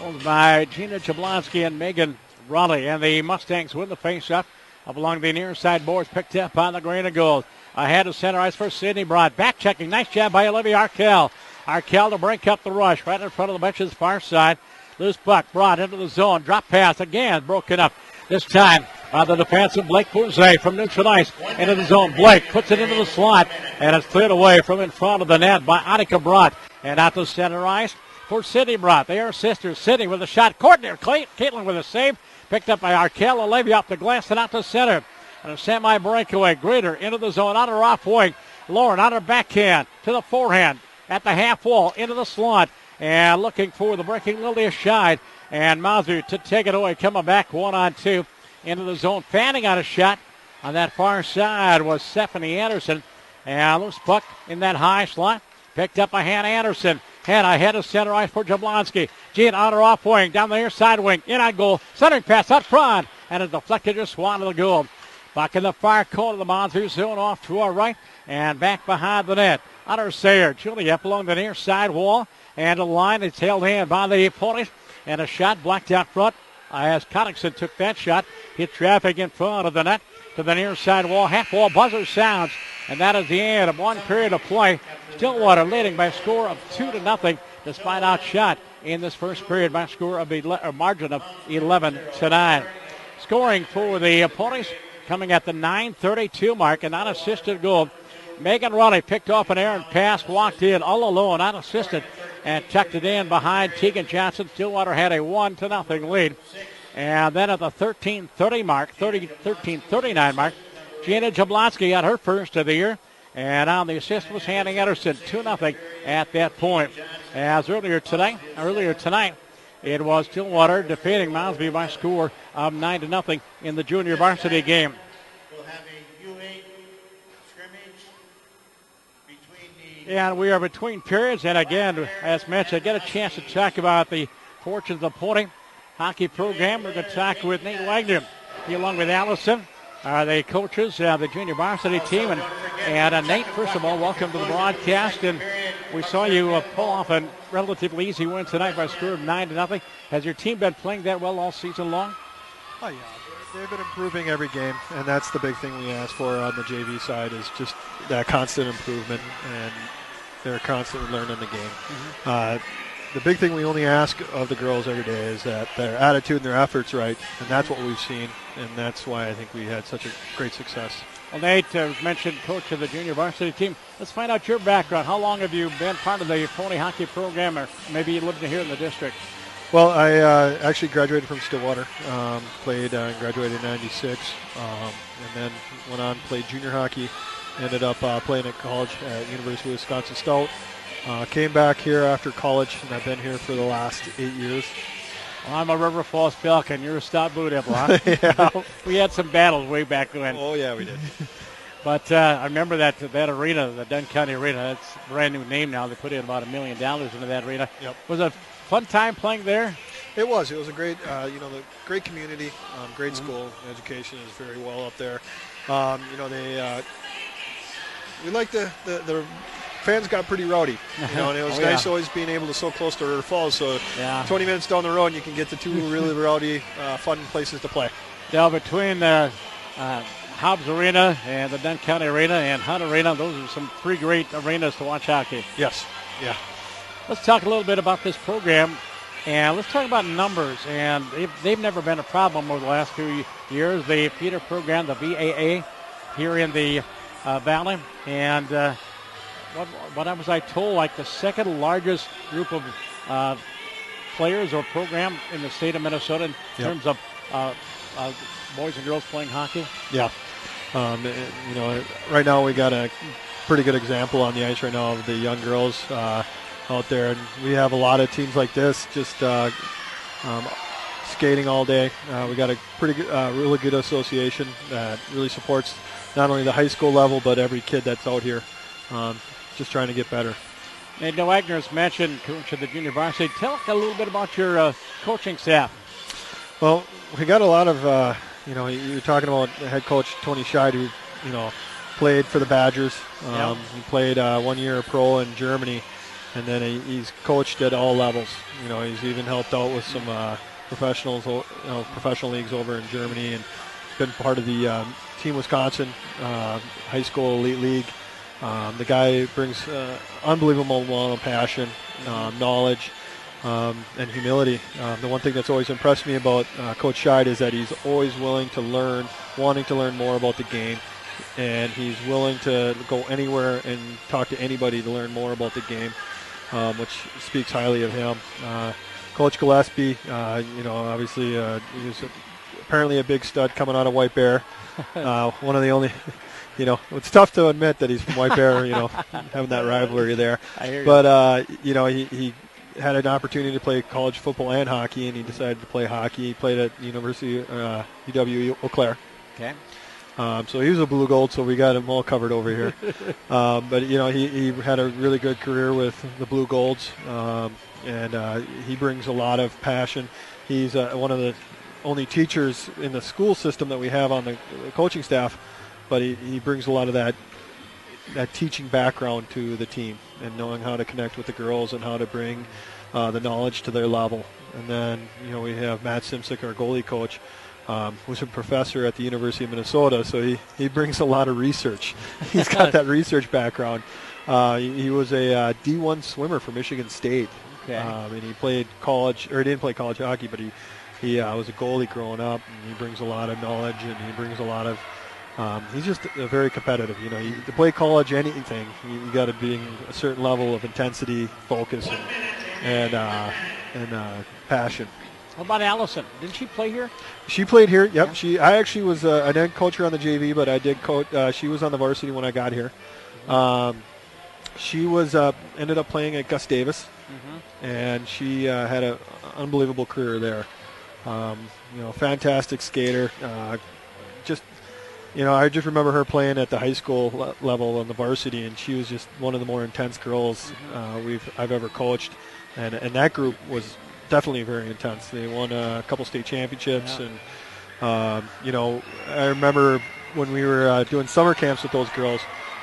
Rolled by Gina Jablonski and Megan Raleigh. And the Mustangs win the faceoff up along the near side boards, picked up on the green and gold. Ahead of center ice for Sydney Broad. Back checking. Nice job by Olivia Arkell. Arkell to break up the rush right in front of the bench's far side. Loose puck brought into the zone. Drop pass again, broken up. This time by the defensive Blake Bouzet from neutral ice into the zone. Blake puts it into the slot, and it's cleared away from in front of the net by Annika Brott. And out to center ice for Sydney Brott. They are sisters. Sydney with a shot. Courtney, Caitlin with a save. Picked up by Arkell. Olivia off the glass and out to center. And a semi-breakaway. Greeter into the zone on her off wing. Lauren on her backhand to the forehand at the half wall into the slot. And looking for the breaking Lilia Scheid. And Mazu to take it away. Coming back 1-on-2 into the zone. Fanning on a shot on that far side was Stephanie Anderson. And loose puck in that high slot. Picked up by Hannah Anderson. Hannah ahead of center ice for Jablonski. Jean on her off wing. Down the near side wing. In on goal. Centering pass out front. And it's deflected just one to the goal. Back in the far corner of the Mounds View zone off to our right. And back behind the net. Under Sayer. Julie up along the near side wall. And the line is held in by the Ponies. And a shot blocked out front as Connington took that shot. Hit traffic in front of the net to the near side wall. Half wall buzzer sounds. And that is the end of one period of play. Stillwater leading by a score of 2-0 despite outshot in this first period by a score of a margin of 11-9. Scoring for the Ponies coming at the 9:32 mark, and unassisted goal. Megan Raleigh picked off an errant pass, walked in all alone, unassisted, and tucked it in behind Tegan Johnson. Stillwater had a 1-0 lead. And then at the 13:30 mark, 13:39 mark, Gina Jablonski got her first of the year. And on the assist was Hannah Anderson, 2-0 at that point. As earlier tonight, it was Stillwater defeating Mounds View by a score of 9-0 in the junior varsity game. We'll have a U8 scrimmage And we are between periods. And again, as mentioned, I get a chance to talk about the fortunes of the Pony hockey program. We're going to talk with Nate Wagner. He, along with Allison, are the coaches of the junior varsity team. And Nate, first of all, welcome to the broadcast. And we saw you pull off a relatively easy win tonight by a score of 9-0. Has your team been playing that well all season long? Oh, yeah. They've been improving every game, and that's the big thing we ask for on the JV side is just that constant improvement, and they're constantly learning the game. The big thing we only ask of the girls every day is that their attitude and their effort's right, and that's what we've seen, and that's why I think we had such a great success. Well, Nate, mentioned coach of the junior varsity team. Let's find out your background. How long have you been part of the Pony hockey program, or maybe you lived here in the district? Well, I actually graduated from Stillwater, played and graduated in 96, and then went on, played junior hockey, ended up playing at college at University of Wisconsin Stout. Came back here after college, and I've been here for the last 8 years. Well, I'm a River Falls Falcon. You're a Stout Boot Apple, huh? Yeah. We had some battles way back when. Oh, yeah, we did. But I remember that arena, the Dunn County Arena. It's a brand new name now. They put in about $1 million into that arena. Yep. Was it a fun time playing there? It was. It was a great, the great community, great school. Education is very well up there. We like the fans got pretty rowdy, and it was nice always being able to so close to River Falls. So 20 minutes down the road, and you can get to two really rowdy, fun places to play. Yeah, between the Hobbs Arena and the Dunn County Arena and Hunt Arena, those are some pretty great arenas to watch hockey. Yes. Yeah. Let's talk a little bit about this program, and let's talk about numbers. And they've never been a problem over the last few years. The feeder program, the VAA, here in the Valley, and what was I told, like the second largest group of players or program in the state of Minnesota in terms of boys and girls playing hockey. Yeah. Right now we got a pretty good example on the ice right now of the young girls out there, and we have a lot of teams like this just skating all day. We got a pretty good, really good association that really supports not only the high school level but every kid that's out here just trying to get better. And Wagner has mentioned coach of the junior varsity. Tell us a little bit about your coaching staff. Well, we got a lot of, you were talking about head coach Tony Scheid, who, played for the Badgers. He played 1 year pro in Germany, and then he's coached at all levels. He's even helped out with some professional leagues over in Germany, and been part of the Team Wisconsin High School Elite League. The guy brings unbelievable amount of passion, knowledge, and humility. The one thing that's always impressed me about Coach Scheid is that he's always willing to learn, wanting to learn more about the game, and he's willing to go anywhere and talk to anybody to learn more about the game, which speaks highly of him. Coach Gillespie, obviously he was apparently a big stud coming out of White Bear. One of the only, it's tough to admit that he's from White Bear, having that rivalry there. I hear you. But, he had an opportunity to play college football and hockey, and he decided to play hockey. He played at University UW Eau Claire. Okay. So he was a blue gold, so we got him all covered over here. But he had a really good career with the Blue Golds, and he brings a lot of passion. He's one of the only teachers in the school system that we have on the coaching staff, but he brings a lot of that teaching background to the team and knowing how to connect with the girls and how to bring the knowledge to their level. And then we have Matt Simsick, our goalie coach, who's a professor at the University of Minnesota, so he brings a lot of research. He's got that research background. He was a D1 swimmer for Michigan State. Okay. And he played college, or he didn't play college hockey, but he was a goalie growing up, and he brings a lot of knowledge, and he brings a lot of he's just very competitive. To play college, anything, you got to be a certain level of intensity, focus, and passion. How about Allison? Didn't she play here? She played here. Yep. Yeah. I actually was. I didn't coach her on the JV, but I did coach. She was on the varsity when I got here. She was ended up playing at Gus Davis, and she had an unbelievable career there. Fantastic skater. Just I just remember her playing at the high school level on the varsity, and she was just one of the more intense girls I've ever coached, and that group was definitely very intense. They won a couple state championships, and I remember when we were doing summer camps with those girls,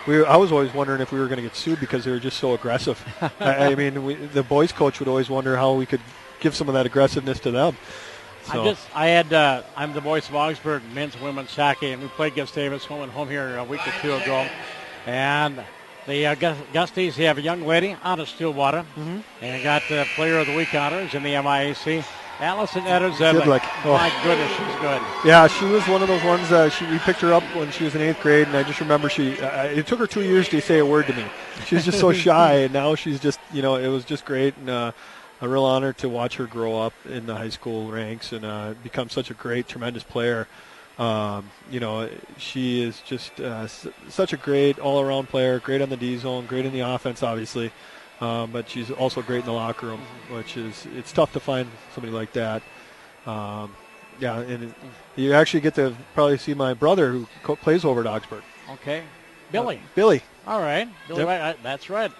I was always wondering if we were going to get sued because they were just so aggressive. The boys coach would always wonder how we could give some of that aggressiveness to them. So. I'm the voice of Augsburg men's and women's hockey, and we played against Davis home and home here a week or two ago. And the Gusties have a young lady out of Stillwater, and got the Player of the Week honors in the MIAC. Allison Ederzedlik. My goodness, she's good. Yeah, she was one of those ones. We picked her up when she was in 8th grade, and I just remember it took her 2 years to say a word to me. She was just so shy, and now she's just, it was just great, and a real honor to watch her grow up in the high school ranks and become such a great, tremendous player. She is just such a great all-around player, great on the D zone, great in the offense, obviously. But she's also great in the locker room, it's tough to find somebody like that. And you actually get to probably see my brother who plays over at Augsburg. Okay. Billy. Billy. All right. Billy, Yep. right, that's right.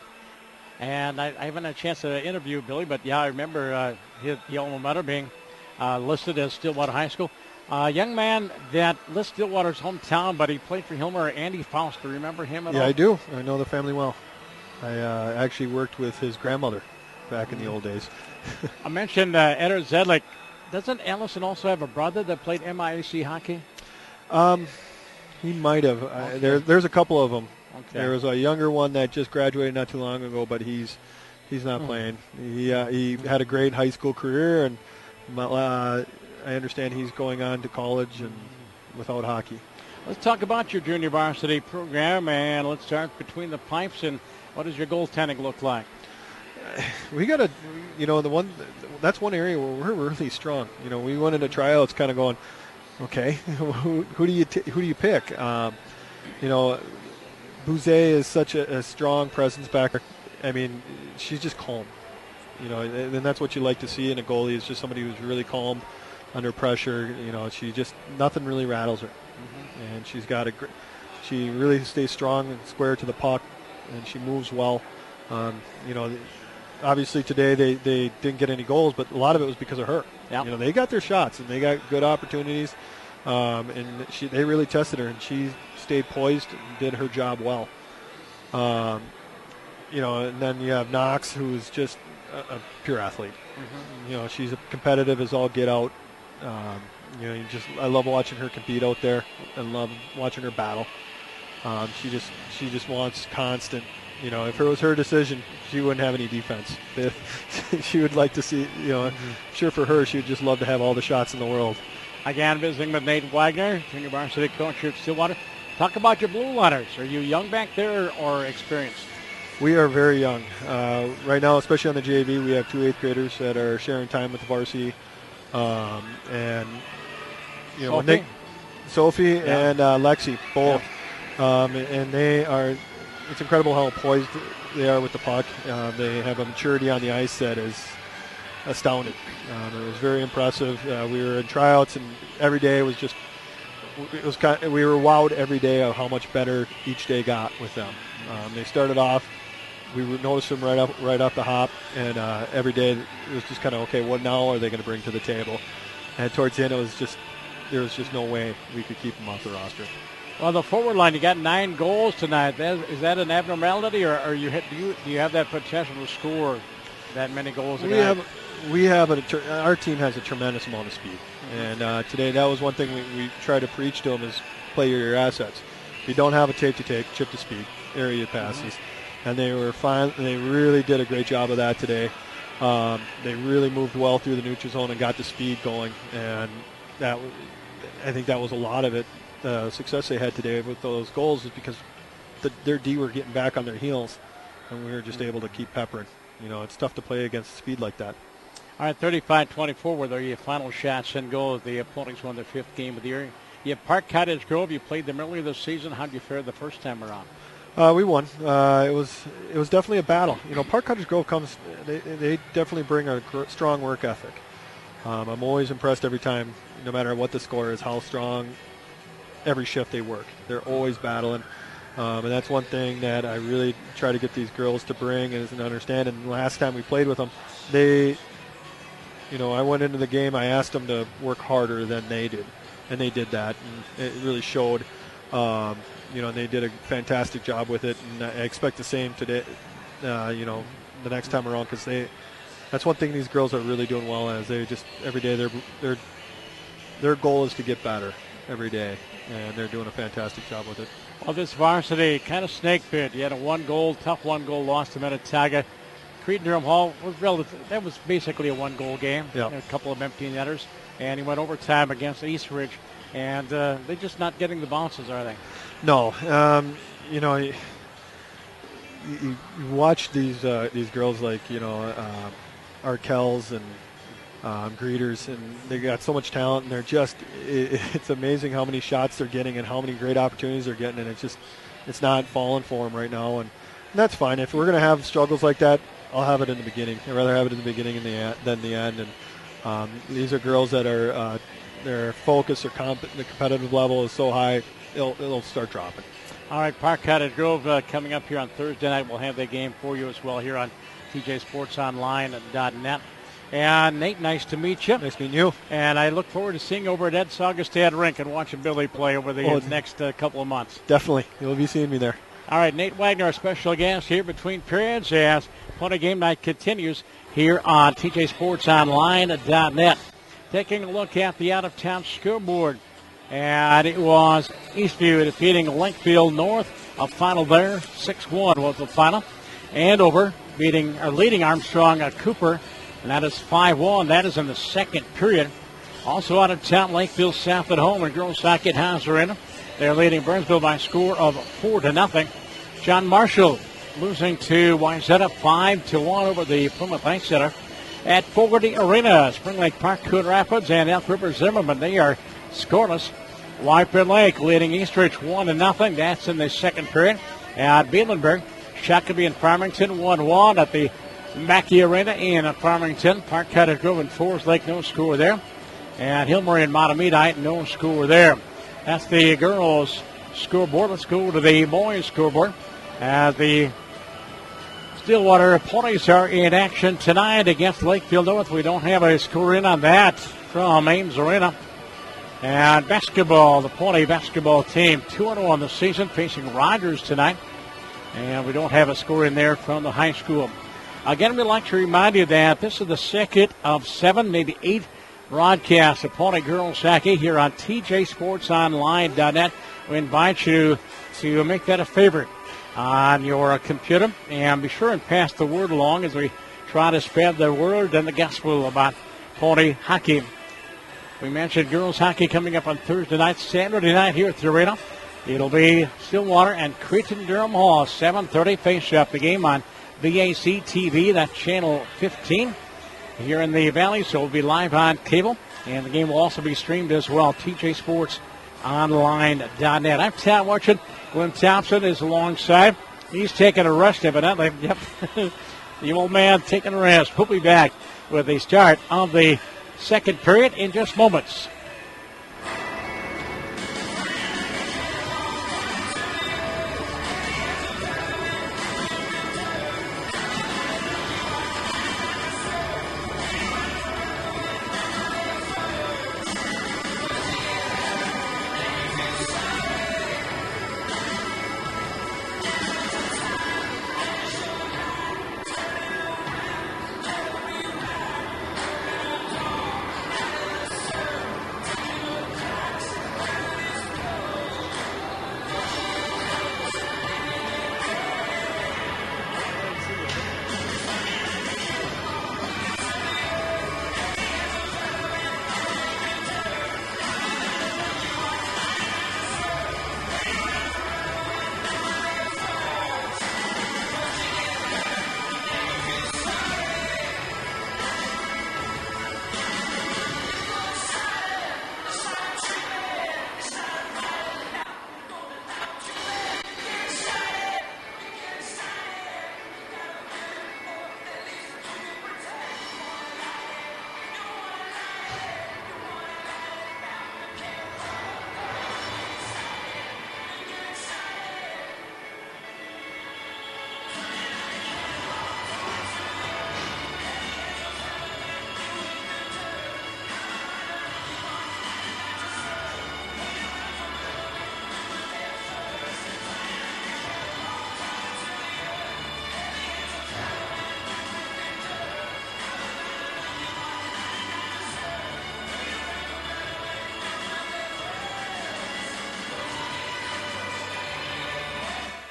And I haven't had a chance to interview Billy, but yeah, I remember his alma mater being listed as Stillwater High School. Young man that lists Stillwater's hometown, but he played for Hilmer, Andy Foster. Remember him at all? Yeah, I do. I know the family well. I actually worked with his grandmother back in the old days. I mentioned Eder Zedlik. Doesn't Allison also have a brother that played MIAC hockey? He might have. Okay. There's a couple of them. Okay. There was a younger one that just graduated not too long ago, but he's not playing. He had a great high school career, and I understand he's going on to college and without hockey. Let's talk about your junior varsity program, and let's start between the pipes. And what does your goaltending look like? We got to, that's one area where we're really strong. We went into tryouts kind of going, okay, who do you pick? Bouze is such a strong presence back there. I mean, she's just calm. And that's what you like to see in a goalie, is just somebody who's really calm under pressure. She just, nothing really rattles her. And she's got she really stays strong and square to the puck, and she moves well. Obviously today they didn't get any goals, but a lot of it was because of her. Yep. They got their shots and they got good opportunities, and they really tested her, and she stayed poised and did her job well. And then you have Knox, who's just a pure athlete. She's competitive as all get out. I love watching her compete out there. I love watching her battle. She just wants constant. If it was her decision, she wouldn't have any defense. She would like to see. Sure, for her, she would just love to have all the shots in the world. Again, visiting with Nate Wagner, junior varsity coach here at Stillwater. Talk about your Blue Liners. Are you young back there or experienced? We are very young. Right now, especially on the JV, we have 2 8th graders that are sharing time with the varsity. Sophie and Lexi, both. And they are, it's incredible how poised they are with the puck. They have a maturity on the ice that is astounding. It was very impressive. We were in tryouts, and every day we were wowed every day of how much better each day got with them. They started off, we would notice them right off the hop, and every day it was just kind of, okay, what now are they going to bring to the table? And towards the end, there was just no way we could keep them off the roster. Well, the forward line, you got 9 goals tonight. Is that an abnormality, or do you have that potential to score that many goals a night? Our team has a tremendous amount of speed, and today that was one thing we try to preach to them, is play your assets. If you don't have a tape to take, chip to speed, area passes, and they were fine. They really did a great job of that today. They really moved well through the neutral zone and got the speed going, and I think that was a lot of it. The success they had today with those goals is because their D were getting back on their heels, and we were just able to keep peppering. It's tough to play against speed like that. All right, 35-24 were your final shots and goals. The Ponies won their 5th game of the year. You have Park Cottage Grove. You played them earlier this season. How did you fare the first time around? We won. It was definitely a battle. Park Cottage Grove they definitely bring a strong work ethic. I'm always impressed every time, no matter what the score is, how strong every shift they work. They're always battling. And that's one thing that I really try to get these girls to bring and understand. And last time we played with them, I went into the game, I asked them to work harder than they did. And they did that. And it really showed, and they did a fantastic job with it. And I expect the same today, the next time around, because that's one thing these girls are really doing well as. They just, every day, their goal is to get better every day. And they're doing a fantastic job with it. Well, this varsity kind of snake pit. You had a tough one-goal loss to Minnetonka. Cretin-Durham Hall that was basically a one-goal game. Yep. A couple of empty netters, and he went overtime against Eastridge, and they're just not getting the bounces, are they? No, you watch these girls like Arkells and Greeters, and they got so much talent, and they're it's amazing how many shots they're getting and how many great opportunities they're getting, and it's not falling for them right now, and that's fine. If we're going to have struggles like that, I'll have it in the beginning. I'd rather have it in the beginning than the end, and these are girls that are their focus or the competitive level is so high, it'll start dropping. All right, Park Cottage Grove coming up here on Thursday night. We'll have that game for you as well here on tjsportsonline.net. And Nate, nice to meet you. Nice meeting you. And I look forward to seeing you over at Ed Saugestad Rink and watching Billy play over the next couple of months. Definitely. You'll be seeing me there. All right, Nate Wagner, our special guest here between periods as Pony Game Night continues here on tjsportsonline.net. Taking a look at the out-of-town scoreboard. And it was Eastview defeating Lakefield North. A final there, 6-1 was the final. Andover leading Armstrong Cooper. And that is 5-1. That is in the second period. Also out of town, Lakefield South at home and girls hockey at Haas Arena. They're leading Burnsville by a score of 4-0. John Marshall losing to Wayzata 5-1 over the Plymouth Ice Center. At Fogarty Arena, Spring Lake Park, Coon Rapids, and Elk River Zimmerman, they are scoreless. Whitefield Lake leading Eastridge 1-0. That's in the second period. At Bielenberg, Shakopee and Farmington 1-1 at the Mackey Arena in Farmington. Park Cottage Grove and Forest Lake, no score there. And Hillmurray and Matamedite, no score there. That's the girls' scoreboard. Let's go to the boys' scoreboard. The Stillwater Ponies are in action tonight against Lakefield North. We don't have a score in on that from Ames Arena. And basketball, the Pony basketball team, 2-0 on the season, facing Rogers tonight. And we don't have a score in there from the high school. Again, we'd like to remind you that this is the second of 7, maybe 8 broadcasts of Pony Girls Hockey here on tjsportsonline.net. We invite you to make that a favorite on your computer, and be sure and pass the word along as we try to spread the word and the gospel about Pony hockey. We mentioned girls hockey coming up on Thursday night, Saturday night here at the arena. It'll be Stillwater and Cretin-Durham Hall, 7:30 face-off. The game on VAC TV, that's channel 15 here in the Valley, so it'll be live on cable, and the game will also be streamed as well, tjsportsonline.net. I'm Tom watching. Glenn Thompson is alongside. He's taking a rest, evidently. Yep, the old man taking a rest. We'll be back with the start of the second period in just moments.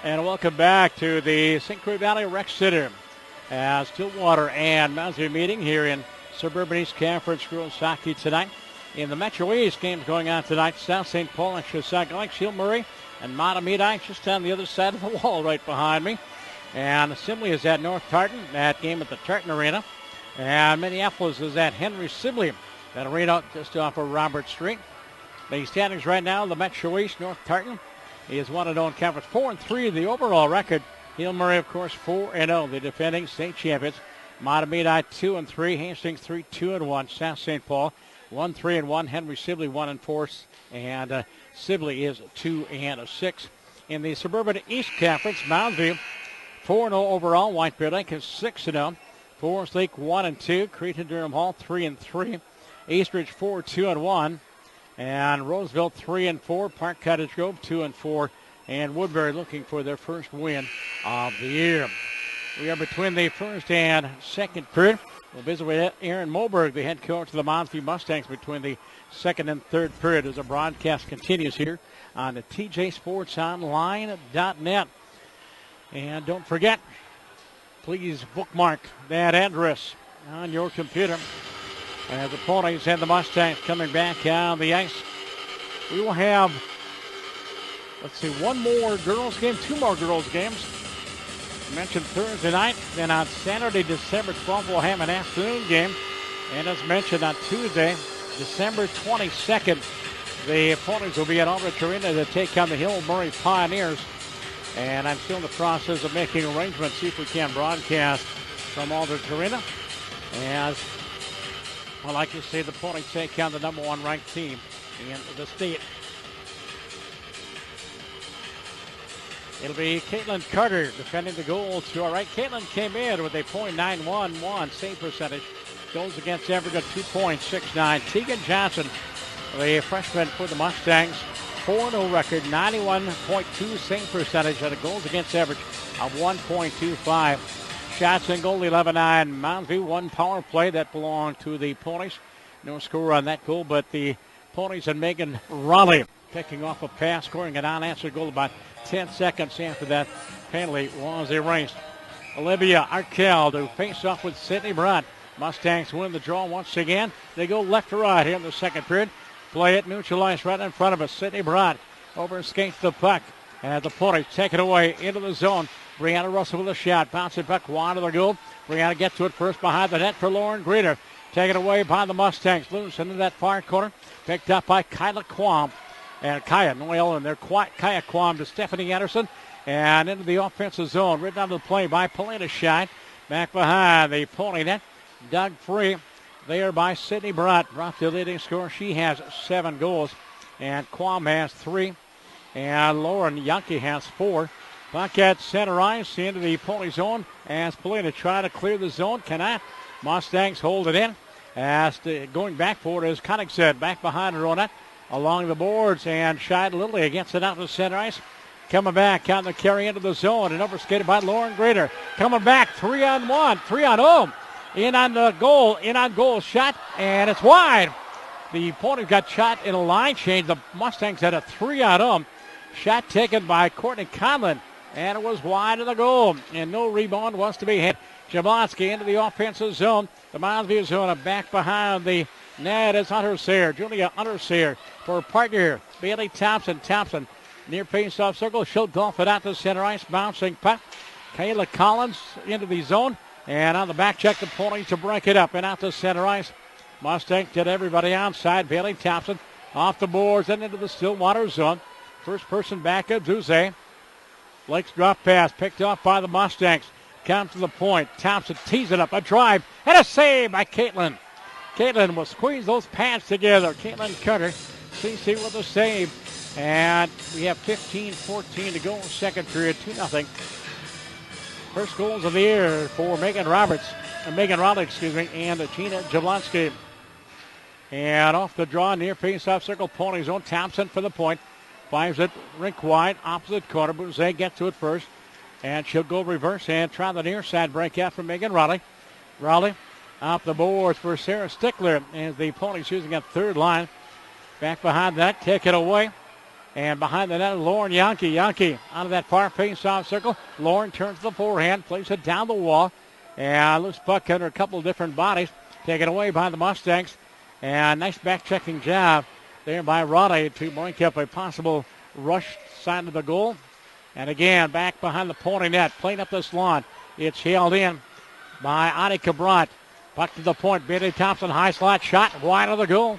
And welcome back to the St. Croix Valley Rec Center as Stillwater and Mounds View meeting here in Suburban East Conference Girls Hockey tonight. In the Metro East games going on tonight, South St. Paul and Chisago, Shield Murray and Matamidi just on the other side of the wall right behind me. And Sibley is at North Tartan, that game at the Tartan Arena. And Minneapolis is at Henry Sibley, that arena just off of Robert Street. The standings right now, the Metro East, North Tartan is 1-0 in conference, 4-3 the overall record. Hill Murray, of course, 4-0, the defending state champions. Matamidi 2-3, Hastings 3-2-1, South St. Paul 1-3-1, Henry Sibley 1-4, and Sibley is 2-6. In the Suburban East Conference, Mounds View 4-0 overall, White Bear Lake is 6-0, Forest Lake 1-2, Creighton Durham Hall 3-3, Eastridge 4-2-1. And Roseville 3-4, Park Cottage Grove 2-4, and Woodbury looking for their first win of the year. We are between the first and second period. We'll visit with Aaron Moberg, the head coach of the Mounds View Mustangs, between the second and third period as the broadcast continues here on the tjsportsonline.net. And don't forget, please bookmark that address on your computer. As the Ponies and the Mustangs coming back on the ice. We will have, one more girls game, two more girls games. I mentioned Thursday night. Then on Saturday, December 12th, we'll have an afternoon game. And as mentioned on Tuesday, December 22nd, the Ponies will be at Aldrich Arena to take on the Hill Murray Pioneers. And I'm still in the process of making arrangements, see if we can broadcast from Aldrich Arena. As I like to say, the Ponies take on the number one ranked team in the state. It'll be Caitlin Carter defending the goal to our right. Caitlin came in with a .911 save percentage. Goals against average of 2.69. Tegan Johnson, the freshman for the Mustangs, 4-0 record, 91.2 save percentage and a goals against average of 1.25. Shots and goal, 11-9. Mounds View, one power play that belonged to the Ponies. No score on that goal, but the Ponies and Megan Raleigh picking off a pass, scoring an unanswered goal about 10 seconds after that penalty was erased. Olivia Arkell to face off with Sydney Brandt. Mustangs win the draw once again. They go left to right here in the second period. Play it neutralized right in front of us. Sydney Brandt over skates the puck. And the Ponies take it away into the zone. Brianna Russell with a shot. Bounce it back wide of the goal. Brianna gets to it first behind the net for Lauren Greeter. Taken away by the Mustangs. Loose into that far corner. Picked up by Kyla Quam. And Kaya Noel in there. Kaya Quam to Stephanie Anderson. And into the offensive zone. Written onto the play by Polina Shine. Back behind the Pony net. Dug free there by Sydney Brandt. Brought the leading scorer. She has 7 goals. And Quam has 3. And Lauren Yankee has 4. Puck at center ice into the Pony zone as Polina try to clear the zone. Cannot. Mustangs hold it in. As going back for it is Koenigsegg back behind her on it. Along the boards and Scheid Lilly against it out to center ice. Coming back on the carry into the zone and overskated by Lauren Greeter. Coming back 3-on-1, 3-on-0. In on goal shot, and it's wide. The Ponies got shot in a line change. The Mustangs had a 3-on-0. Shot taken by Courtney Conlon, and it was wide of the goal. And no rebound was to be had. Jablonski into the offensive zone. The Mounds View zone back behind the net is Unterseer. Julia Unterseer for partner Bailey Thompson. Thompson near face-off circle. She'll golf it out to center ice. Bouncing puck. Kayla Collins into the zone. And on the back check, the Ponies to break it up and out to center ice. Mustangs get everybody outside. Bailey Thompson off the boards and into the Stillwater zone. First person back at Zuze. Blake's drop pass picked off by the Mustangs. Comes to the point. Thompson tees it up. A drive and a save by Caitlin. Caitlin will squeeze those pads together. Caitlin Cutter, CC with a save. And we have 15-14 to go in the second period. 2-0. First goals of the year for Megan Raleigh, and Gina Jablonski. And off the draw, near face-off circle, Pony zone. Thompson for the point. Fires it rink wide, opposite corner. Bouzet gets to it first. And she'll go reverse and try the near side breakout from Megan Raleigh. Raleigh off the boards for Sarah Stickler as the Ponies using a third line. Back behind that, take it away. And behind the net, Lauren Yankee. Yankee out of that far face-off circle. Lauren turns the forehand, plays it down the wall. And loose puck under a couple of different bodies. Taken away by the Mustangs. And nice back-checking job there by Raleigh to break up a possible rush side of the goal. And again, back behind the Pony net, playing up this lawn. It's held in by Annika Brandt. Puck to the point. Bailey Thompson, high slot shot, wide of the goal.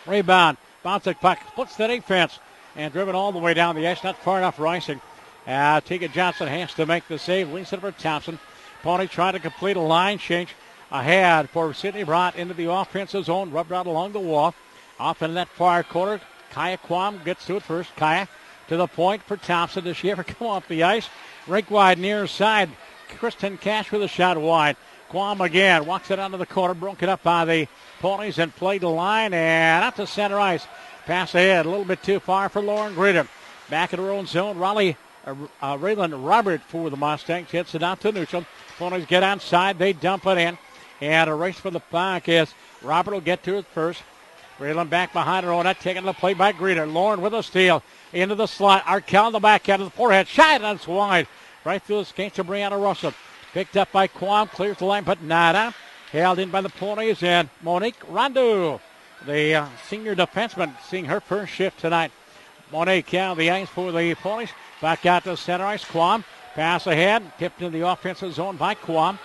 Rebound. Bouncing puck, splits the defense, and driven all the way down the ice. Not far enough for icing. Tegan Johnson has to make the save. Leads it for Thompson. Pony trying to complete a line change ahead for Sydney Brandt into the offensive zone. Rubbed out along the wall. Off in that far corner. Kaya Quam gets to it first. Kaya to the point for Thompson. Does she ever come off the ice? Rink wide near side. Kristen Cash with a shot wide. Quam again walks it onto the corner. Broken up by the Ponies and played the line and out to center ice. Pass ahead. A little bit too far for Lauren Greta. Back in her own zone. Raylan Robert for the Mustangs hits it out to neutral. Ponies get outside. They dump it in. And a race for the puck as Robert will get to it first. Raylan back behind her own net, taking the play by Greta. Lauren with a steal into the slot. Arkell in the backhand of the forehead. Shot, that's wide. Right through the skates of Brianna Russell. Picked up by Quam, clears the line, but nada. Held in by the Ponies and Monique Rondeau, the senior defenseman, seeing her first shift tonight. Monique out the ice for the Ponies. Back out to center ice. Quam, pass ahead, tipped in the offensive zone by Quam.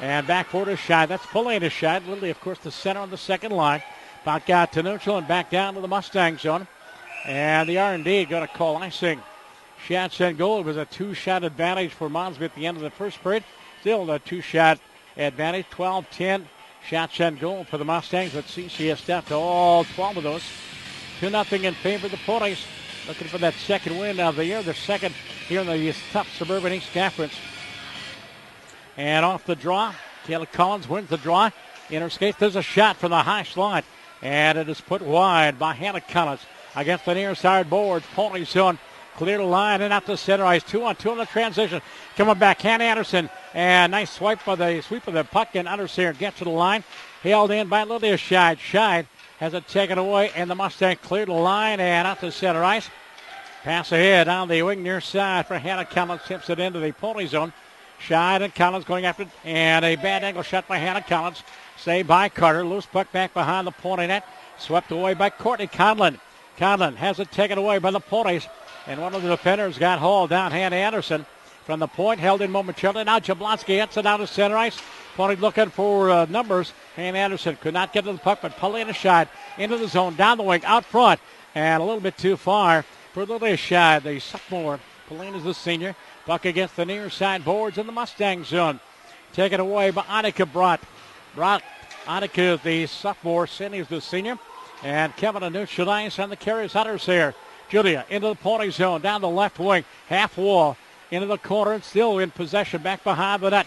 And back for to Scheid. That's Polina Scheid. Literally, of course, the center on the second line. Back out to neutral and back down to the Mustang zone. And the R&D going to call icing. Shots and goal. It was a two-shot advantage for Mounds View at the end of the first period. Still a two-shot advantage. 12-10 shots and goal for the Mustangs. But CCS stepped to all 12 of those. 2-0 in favor of the Ponies. Looking for that second win of the year. Their second here in the tough Suburban East Conference. And off the draw, Kayla Collins wins the draw. In her skates, there's a shot from the high slot. And it is put wide by Hannah Collins against the near side boards. Ponies zone. Clear the line and out to center ice. 2-on-2 in the transition. Coming back, Hannah Anderson. And nice sweep of the puck. And Underseer gets to the line. Held in by Lydia Scheid. Scheid has it taken away. And the Mustang cleared the line and out to center ice. Pass ahead on the wing near side for Hannah Collins. Tips it into the Pony zone. Scheid and Collins going after it. And a bad angle shot by Hannah Collins. Saved by Carter. Loose puck back behind the Pony net. Swept away by Courtney Conlon. Conlon has it taken away by the Ponies. And one of the defenders got hauled down. Hannah Anderson from the point. Held in momentarily. Now Jablonski hits it out to center ice. Ponies looking for numbers. Hannah Anderson could not get to the puck, but Paulina Scheid into the zone. Down the wing. Out front. And a little bit too far for Lydia Scheid, the sophomore. Paulina's the senior. Puck against the near side boards in the Mustang zone. Taken away by Annika Brandt. Annika is the sophomore. Cindy is the senior. And Kevin a neutral ice on the carries Hunters here. Julia into the Pony zone, down the left wing, half wall, into the corner, and still in possession, back behind the net.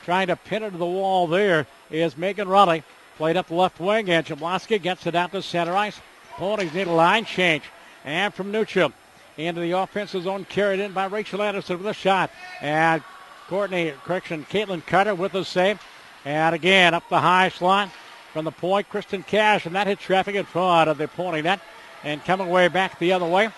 Trying to pin it to the wall there is Megan Raleigh. Played up the left wing, and Jablonski gets it out to center ice. Ponies need a line change. And from neutral into the offensive zone, carried in by Rachel Anderson with a shot. And Caitlin Carter with the save. And again, up the high slot from the point, Kristen Cash, and that hit traffic in front of the Pony net. And coming way back the other way,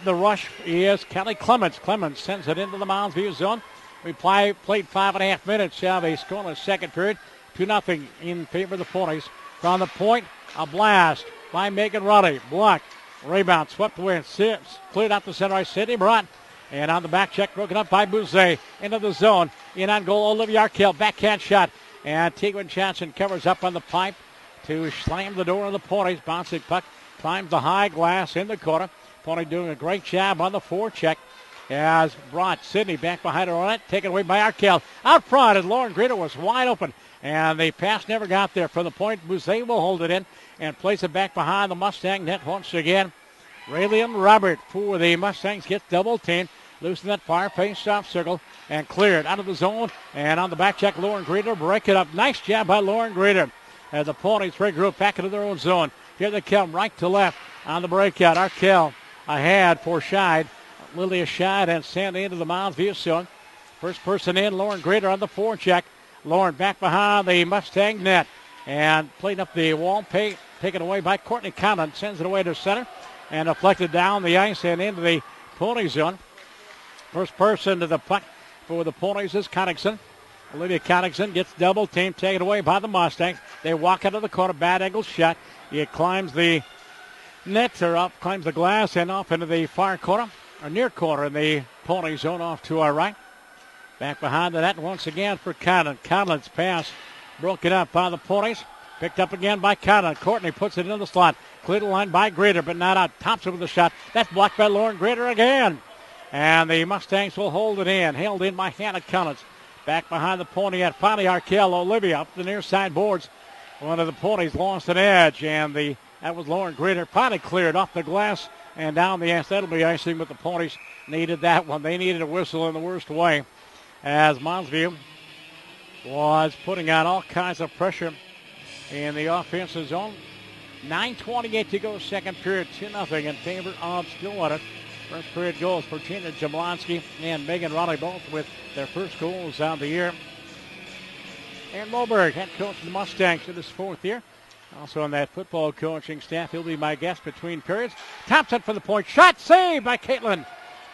the rush is Kelly Clements. Clements sends it into the Mounds View zone. We played 5.5 minutes of a scoreless second period. 2-0 in favor of the Ponies. From the point, a blast by Megan Ruddy. Blocked. Rebound swept away and cleared out the center ice. Sydney Brandt. And on the back check, broken up by Bouzet. Into the zone. In on goal, Olivia Arkell. Backhand shot. And Tegan Johnson covers up on the pipe to slam the door of the Ponies. Bouncing puck. Climbs the high glass in the corner. Pony doing a great job on the forecheck as brought Sydney back behind her on it. Taken away by Arkell. Out front, and Lauren Greta was wide open. And the pass never got there. From the point, Bouzet will hold it in and place it back behind the Mustang net once again. Raylene Robert for the Mustangs gets double teamed. Loosen that far face-off circle and cleared out of the zone. And on the back check, Lauren Greta break it up. Nice job by Lauren Greta as the Ponies regroup back into their own zone. Here they come, right to left on the breakout. Arkell ahead for Scheid. Lilia Scheid and Sandy into the Mounds View zone. First person in, Lauren Grader on the forecheck. Lauren back behind the Mustang net and playing up the wall. Taken away by Courtney Conlon. Sends it away to center. and deflected down the ice and into the Pony zone. First person to the puck for the Ponies is Connickson. Olivia Connickson gets double teamed, taken away by the Mustangs. They walk out of the corner, bad angle shot. It climbs the net, or up, climbs the glass and off into the far corner, or near corner in the Pony zone off to our right. Back behind the net once again for Conlon. Conlon's pass broken up by the Ponies. Picked up again by Conlon. Courtney puts it in the slot. Cleared the line by Grader, but not out. Thompson with the shot. That's blocked by Lauren Grader again. And the Mustangs will hold it in. Held in by Hannah Collins. Back behind the Pony at finally Arkell. Olivia up the near side boards. One of the Ponies lost an edge, and that was Lauren Grader. Finally cleared off the glass and down the ice. That'll be icing, but the Ponies needed that one. They needed a whistle in the worst way, as Mounds View was putting on all kinds of pressure in the offensive zone. 9:28 to go, second period, 2-0 in favor of Stillwater. First period goals for Tina Jablonski and Megan Raleigh, both with their first goals of the year. And Moberg, head coach of the Mustangs in his fourth year. Also on that football coaching staff, he'll be my guest between periods. Thompson for the point. Shot saved by Caitlin.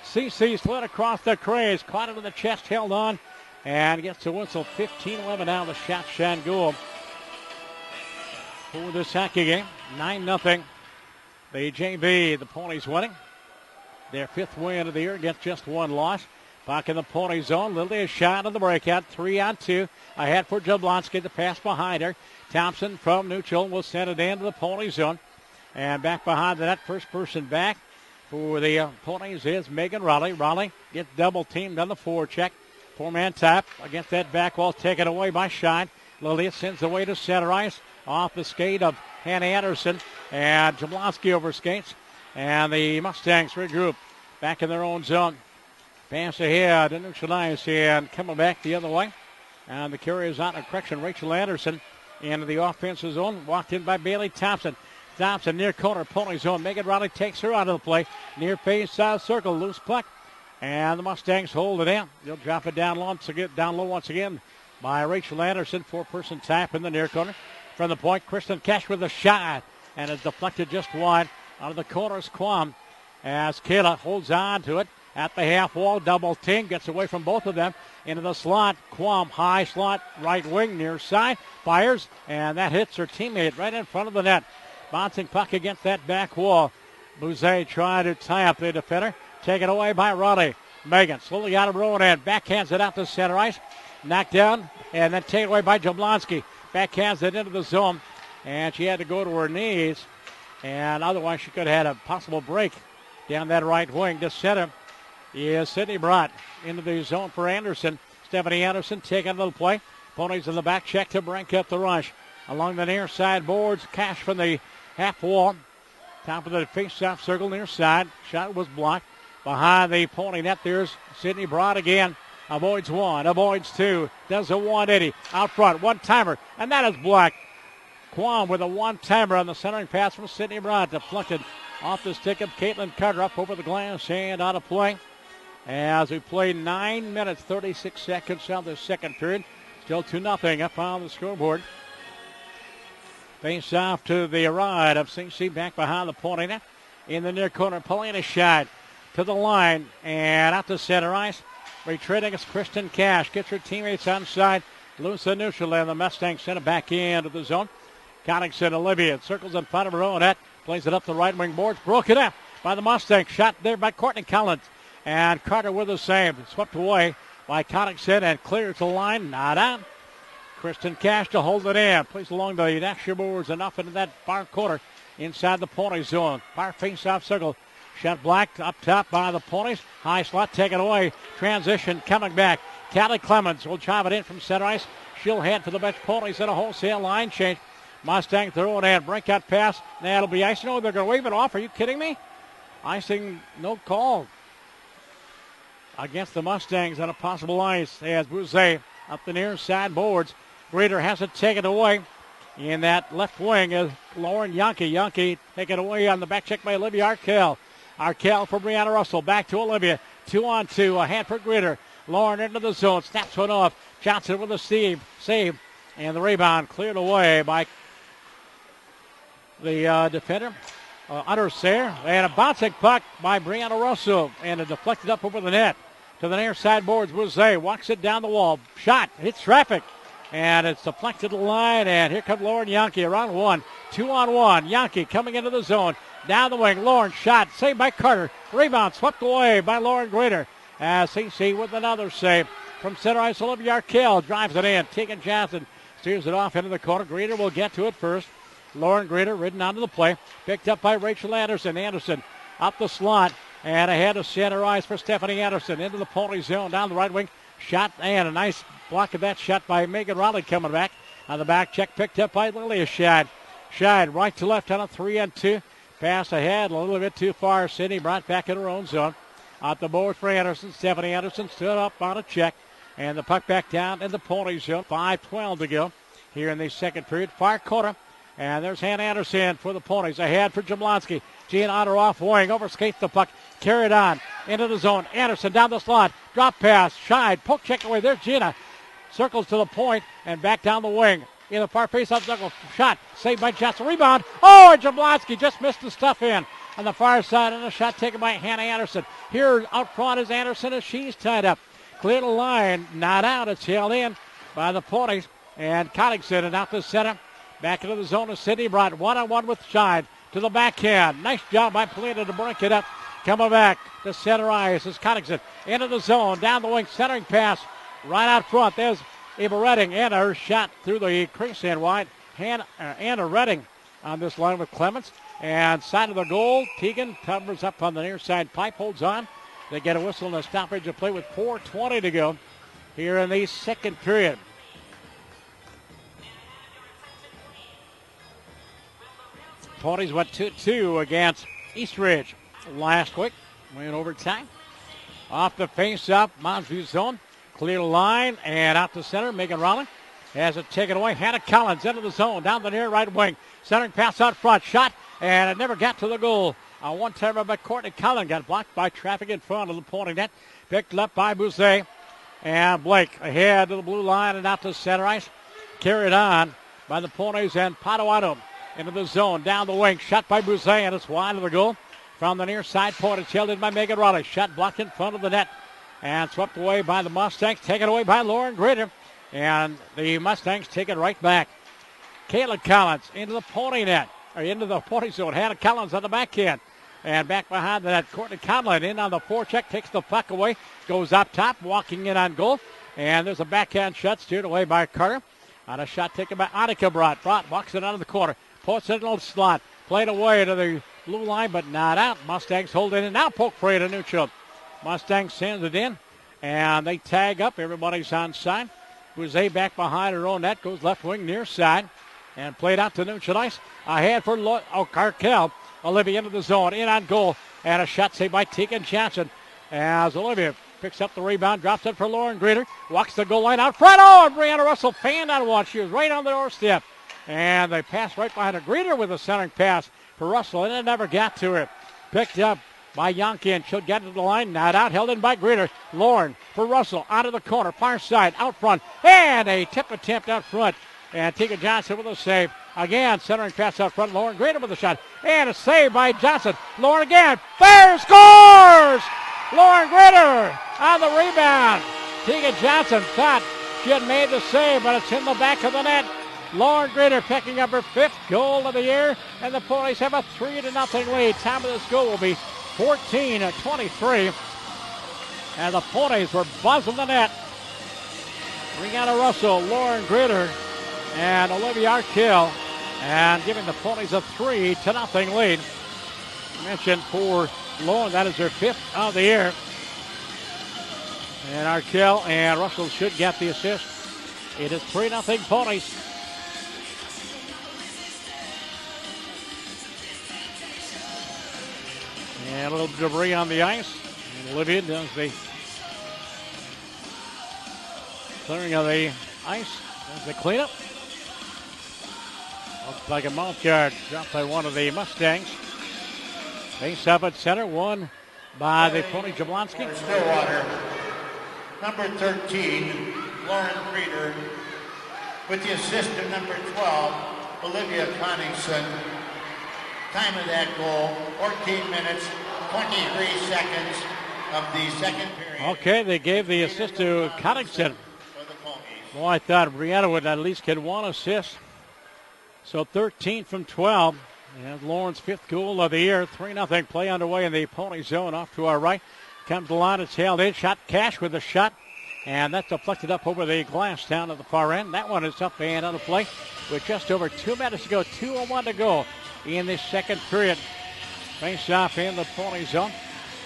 CC slid across the crease, caught it in the chest, held on, and gets the whistle. 15-11 now, the shot and goal for this hockey game. 9-0. The JV, the Ponies winning. Their fifth win of the year, gets just one loss. Puck in the Pony zone. Lily a shot on the breakout. 3-on-2. Ahead for Jablonski. The pass behind her. Thompson from neutral will send it into the Pony zone. And back behind the net, first person back for the Ponies is Megan Raleigh. Raleigh gets double teamed on the forecheck. Four-man tap against that back wall, taken away by Shine. Lilia sends away to center ice. Off the skate of Hannah Anderson. And Jablonski over skates. And the Mustangs regroup back in their own zone. Pass ahead to neutralize and coming back the other way. And the carry is out of correction. Rachel Anderson into the offensive zone. Walked in by Bailey Thompson. Thompson near corner, Pony zone. Megan Raleigh takes her out of the play. Near face south circle, loose puck. And the Mustangs hold it in. They'll drop it down low once again by Rachel Anderson. Four-person tap in the near corner. From the point, Kristen Cash with a shot. And it's deflected just wide. Out of the corner is Quam as Kayla holds on to it at the half wall. Double team, gets away from both of them into the slot. Quam high slot, right wing near side, fires, and that hits her teammate right in front of the net. Bouncing puck against that back wall. Bouzet trying to tie up the defender. Taken away by Raleigh. Megan slowly out of row and backhands it out to center ice. Knocked down and then taken away by Jablonski. Backhands it into the zone, and she had to go to her knees. And otherwise, she could have had a possible break down that right wing. To center is Sydney Brott into the zone for Anderson. Stephanie Anderson taking a little play. Ponies in the back check to break up the rush. Along the near side boards, Cash from the half wall. Top of the face-off circle near side. Shot was blocked. Behind the Pony net, there's Sydney Brott again. Avoids one, avoids two. Does a 180. Out front, one-timer. And that is blocked. Quam with a one-timer on the centering pass from Sydney Brott. Deflected off the stick of Caitlin Carter up over the glass and out of play. As we play 9 minutes, 36 seconds of the second period. Still 2-0 up on the scoreboard. Face off to the right of CC back behind the Pony net. In the near corner, Paulina shot to the line and out to center ice. Retreating is Kristen Cash. Gets her teammates onside. Loose and neutral, and the Mustangs send it back into the zone. Connickson, Olivia, circles in front of her own net. Plays it up the right wing boards. Broken up by the Mustangs. Shot there by Courtney Collins. And Carter with the save. Swept away by Connickson and clears the line. Not out. Kristen Cash to hold it in. Plays along the dasher boards and up into that far corner inside the Pony zone. Far face-off circle. Shot blocked up top by the Ponies. High slot taken away. Transition coming back. Callie Clemens will drive it in from center ice. She'll head for the bench. Ponies in a wholesale line change. Mustang throw it in. Breakout pass. That'll be icing. Oh, they're going to wave it off. Are you kidding me? Icing, no call against the Mustangs on a possible ice as Bouzet up the near side boards. Reader has it taken away. In that left wing is Lauren Yonke. Yonke taken away on the back check by Olivia Arkell. Arkell for Brianna Russell. Back to Olivia. 2-on-2. A hand for Gritter. Lauren into the zone. Snaps one off. Johnson with a save. And the rebound cleared away by the defender. under Sayre. And a bouncing puck by Brianna Russell. And it deflected up over the net to the near side boards. Bouze walks it down the wall. Shot. Hits traffic. And it's deflected to the line. And here comes Lauren Yankee around one. 2-on-1. Yankee coming into the zone. Down the wing. Lauren shot. Saved by Carter. Rebound swept away by Lauren Grader. As CC with another save. From center ice, Olivia Arkell drives it in. Tegan Johnson steers it off into the corner. Grader will get to it first. Lauren Grader ridden onto the play. Picked up by Rachel Anderson. Anderson up the slot. And ahead of center ice for Stephanie Anderson. Into the Pony zone. Down the right wing. Shot. And a nice block of that shot by Megan Raleigh coming back. On the back check picked up by Lilia Scheid. Scheid right to left on a 3-on-2. Pass ahead a little bit too far. Sydney brought back in her own zone. Out the board for Anderson. Stephanie Anderson stood up on a check. And the puck back down in the Pony zone. 5:12 to go here in the second period. Far corner. And there's Hannah Anderson for the Ponies. Ahead for Jablonski. Gina Otter off wing. Overskates the puck. Carried on into the zone. Anderson down the slot. Drop pass. Scheid. Poke check away. There's Gina. Circles to the point and back down the wing. In the far face-off circle. Shot. Saved by Johnson. Rebound. Oh, and Jablonski just missed the stuff in on the far side. And a shot taken by Hannah Anderson. Here out front is Anderson as she's tied up. Clear the line, not out. It's held in by the Ponies. And Coddington and out the center. Back into the zone of Sydney. Brought 1-on-1 with Scheid to the backhand. Nice job by Polina to break it up. Coming back to center ice is Coddington. Into the zone, down the wing, centering pass right out front. There's Ava Redding and her shot through the crease and wide. Anna Redding on this line with Clements. And side of the goal, Teagan covers up on the near side pipe, holds on. They get a whistle and a stoppage of play with 4:20 to go here in the second period. Ponies went 2-2 against Eastridge last week. Went overtime. Off the face-up, Mounds View zone. Clear line and out to center. Megan Rowling has it taken away. Hannah Collins into the zone, down the near right wing. Centering pass out front. Shot, and it never got to the goal. A one-timer by Courtney Collins got blocked by traffic in front of the Pony net. Picked up by Bouze. And Blake ahead to the blue line and out to center ice. Carried on by the Ponies and Potawatomi into the zone. Down the wing. Shot by Bouze, and it's wide of the goal. From the near side point, it's held in by Megan Raleigh. Shot blocked in front of the net. And swept away by the Mustangs. Taken away by Lauren Grader. And the Mustangs take it right back. Kayla Collins into the Pony net. Or into the Pony zone. Hannah Collins on the backhand. And back behind that, Courtney Conlon in on the forecheck, takes the puck away, goes up top, walking in on goal. And there's a backhand shot steered away by Carter. On a shot taken by Annika Brott. Brott walks it out of the corner, puts it in the slot, played away to the blue line, but not out. Mustangs hold it in. Now poke for it to neutral. Mustangs sends it in, and they tag up. Everybody's on side. Bouze back behind her own net, goes left wing near side, and played out to neutral ice. Ahead for Arkell. Olivia into the zone, in on goal, and a shot saved by Tegan Johnson. As Olivia picks up the rebound, drops it for Lauren Grader, walks the goal line out front. Oh, and Brianna Russell fanned on one. She was right on the doorstep. And they pass right behind her. Grader with a centering pass for Russell, and it never got to her. Picked up by Yankee, and she'll get to the line. Not out, held in by Grader. Lauren for Russell, out of the corner, far side, out front, and a tip attempt out front. And Tegan Johnson with a save. Again, centering pass out front. Lauren Grader with a shot. And a save by Johnson. Lauren again. Fair scores! Lauren Grader on the rebound. Tegan Johnson thought she had made the save, but it's in the back of the net. Lauren Grader picking up her 5th goal of the year. And the Ponies have a 3-0 lead. Time of this goal will be 14-23. And the Ponies were buzzing the net. Brianna Russell, Lauren Grader, and Olivia Arkell, and giving the Ponies a 3-0 lead. Mentioned for Lauren, that is her 5th of the year. And Arkell and Russell should get the assist. It is 3-0 Ponies. And a little debris on the ice. And Olivia does the clearing of the ice. Does the cleanup. Looks like a mouth guard dropped by one of the Mustangs. Face up at center, won by the Pony Jablonski. Stillwater, number 13, Lauren Grader, with the assist of number 12, Olivia Conningson. Time of that goal, 14 minutes, 23 seconds of the second period. Okay, they gave the assist to Connington. Boy, I thought Brianna would at least get one assist. So 13 from 12. And Lauren's 5th goal of the year. 3-0 play underway in the Pony zone. Off to our right. Comes the line. It's held in. Shot Cash with a shot. And that's deflected up over the glass down at the far end. That one is up and out of play with just over 2 minutes to go. 2:01 to go in the second period. Face off in the Pony zone.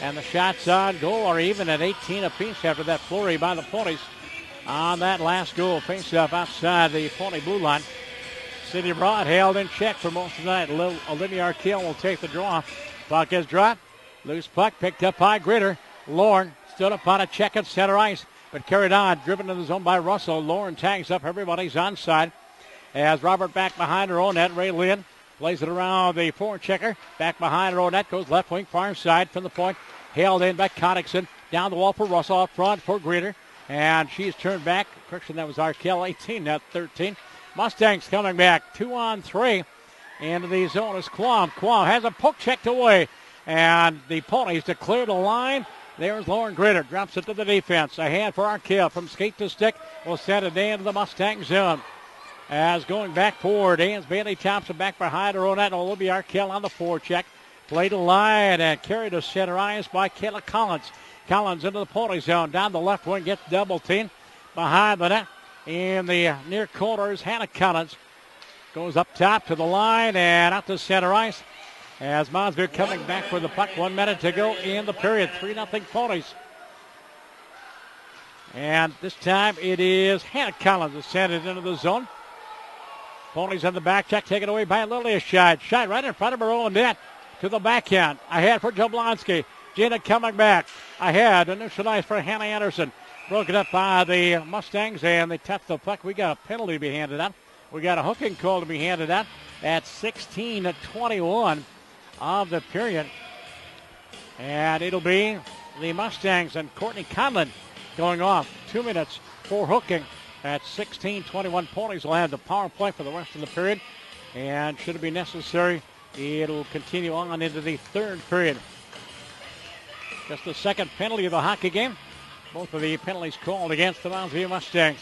And the shots on goal are even at 18 apiece after that flurry by the Ponies on that last goal. Face off outside the Pony blue line. City Broad held in check for most of the night. Olivia Arkell will take the draw. Puck is dropped. Loose puck picked up by Gritter. Lauren stood up on a check at center ice, but carried on, driven to the zone by Russell. Lauren tags up. Everybody's onside. As Robert back behind her own net, Ray Lynn plays it around the forechecker. Back behind her own net goes left wing far side from the point. Held in by Connington. Down the wall for Russell. Up front for Gritter. And she's turned back. Correction, that was Arkell. 18, not 13. Mustangs coming back. 2-on-3. Into the zone is Quam. Quam has a poke checked away. And the Ponies to clear the line. There's Lauren Gritter. Drops it to the defense. A hand for Arkell from skate to stick. Will send it into the Mustang zone. As going back forward, Ann's Bailey Thompson back behind her own net. Olivia Arkell on the forecheck. Played a line and carried to center ice by Kayla Collins. Collins into the Pony zone. Down the left wing, gets double team. Behind the net in the near corners, Hannah Collins goes up top to the line and out to center ice. As Mounds View coming back for the puck. 1 minute to go in the period. 3-0 Ponies. And this time it is Hannah Collins who sent it into the zone. Ponies on the back check, taken away by Lilia Scheid. Scheid right in front of her own net to the backhand. Ahead for Jablonski. Gina coming back. Ahead, initial ice for Hannah Anderson. Broken up by the Mustangs, and they touched the puck. We got a penalty to be handed out. We got a hooking call to be handed out at 16-21 of the period. And it'll be the Mustangs and Courtney Conlon going off. 2 minutes for hooking at 16-21. Ponies will have the power play for the rest of the period. And should it be necessary, it'll continue on into the third period. Just the second penalty of the hockey game. Both of the penalties called against the Mounds View Mustangs.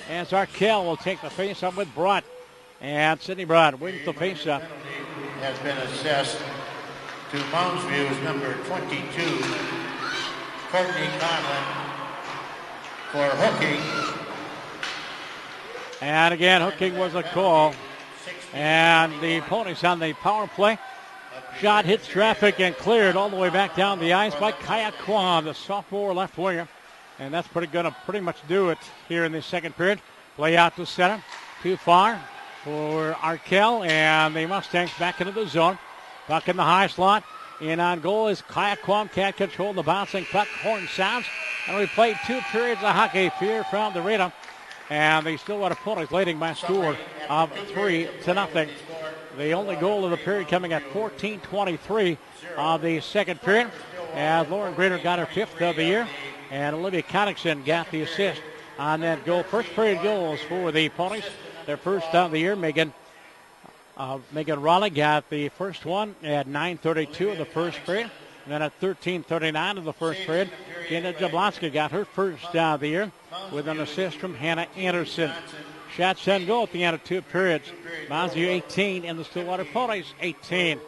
As Arkell will take the face-off with Broad. And Sydney Broad wins the face-off. Has been assessed to Mounds View's number 22, Courtney Conlon, for hooking. And again, hooking was a call. And the Ponies on the power play. Shot hits traffic and cleared all the way back down the ice by Kaya Kwan, the sophomore left winger. And that's going to pretty much do it here in the second period. Play out to center. Too far for Arkell, and the Mustangs back into the zone. Puck in the high slot. In on goal is Kaya Kwan. Can't control the bouncing puck. Horn sounds. And we played 2 periods of hockey here from the arena. And the Stillwater Ponies leading by a score of 3-0. The only goal of the period coming at 14:23 of the second period. As Lauren Gritter got her 5th of the year. And Olivia Connington got the assist on that goal. First period goals for the Ponies. Their first of the year. Megan Raleigh got the first one at 9:32 of the first period. And then at 13:39 of the first period, Gina Jablonski got her first of the year with an assist from Hannah Anderson. Shots and goal at the end of 2 periods. Mounds View 18 and the Stillwater Ponies 18.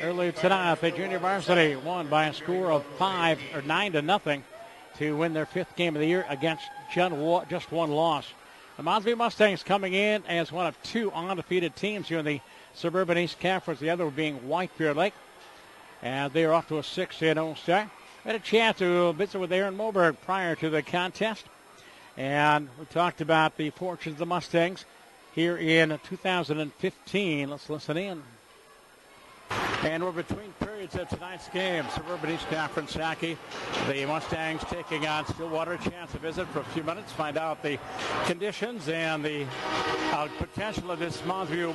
Earlier tonight, the junior varsity won by a score of 9-0 to win their 5th game of the year against just one loss. The Mounds View Mustangs coming in as one of 2 undefeated teams here in the Suburban East Conference, the other being White Bear Lake. And they are off to a 6-0 start. We had a chance to visit with Aaron Moberg prior to the contest. And we talked about the fortunes of the Mustangs here in 2015. Let's listen in. And we're between periods of tonight's game. Suburban East Conference hockey. The Mustangs taking on Stillwater. A chance to visit for a few minutes, find out the conditions and the potential of this Mounds View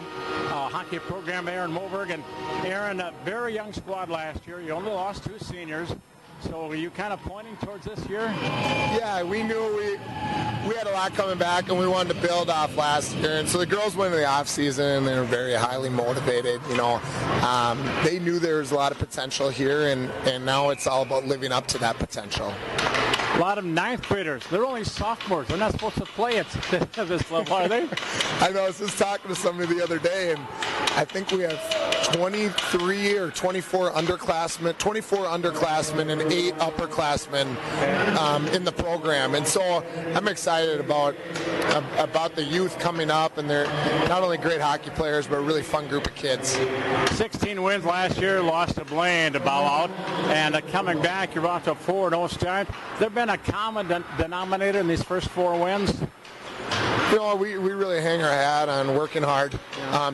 hockey program. Aaron Moberg. And Aaron, a very young squad last year. You only lost 2 seniors. So are you kind of pointing towards this year? Yeah, we knew we had a lot coming back, and we wanted to build off last year. And so the girls went into the off season, and they were very highly motivated. They knew there was a lot of potential here, and now it's all about living up to that potential. A lot of ninth graders. They're only sophomores. They're not supposed to play at this level, are they? I know. I was just talking to somebody the other day, and I think we have 23 or 24 underclassmen and 8 upperclassmen in the program. And so I'm excited about the youth coming up, and they're not only great hockey players, but a really fun group of kids. 16 wins last year, lost to Blaine to bow out, and coming back, you're off to a 4-0 start. There been a common denominator in these first 4 wins? We really hang our hat on working hard,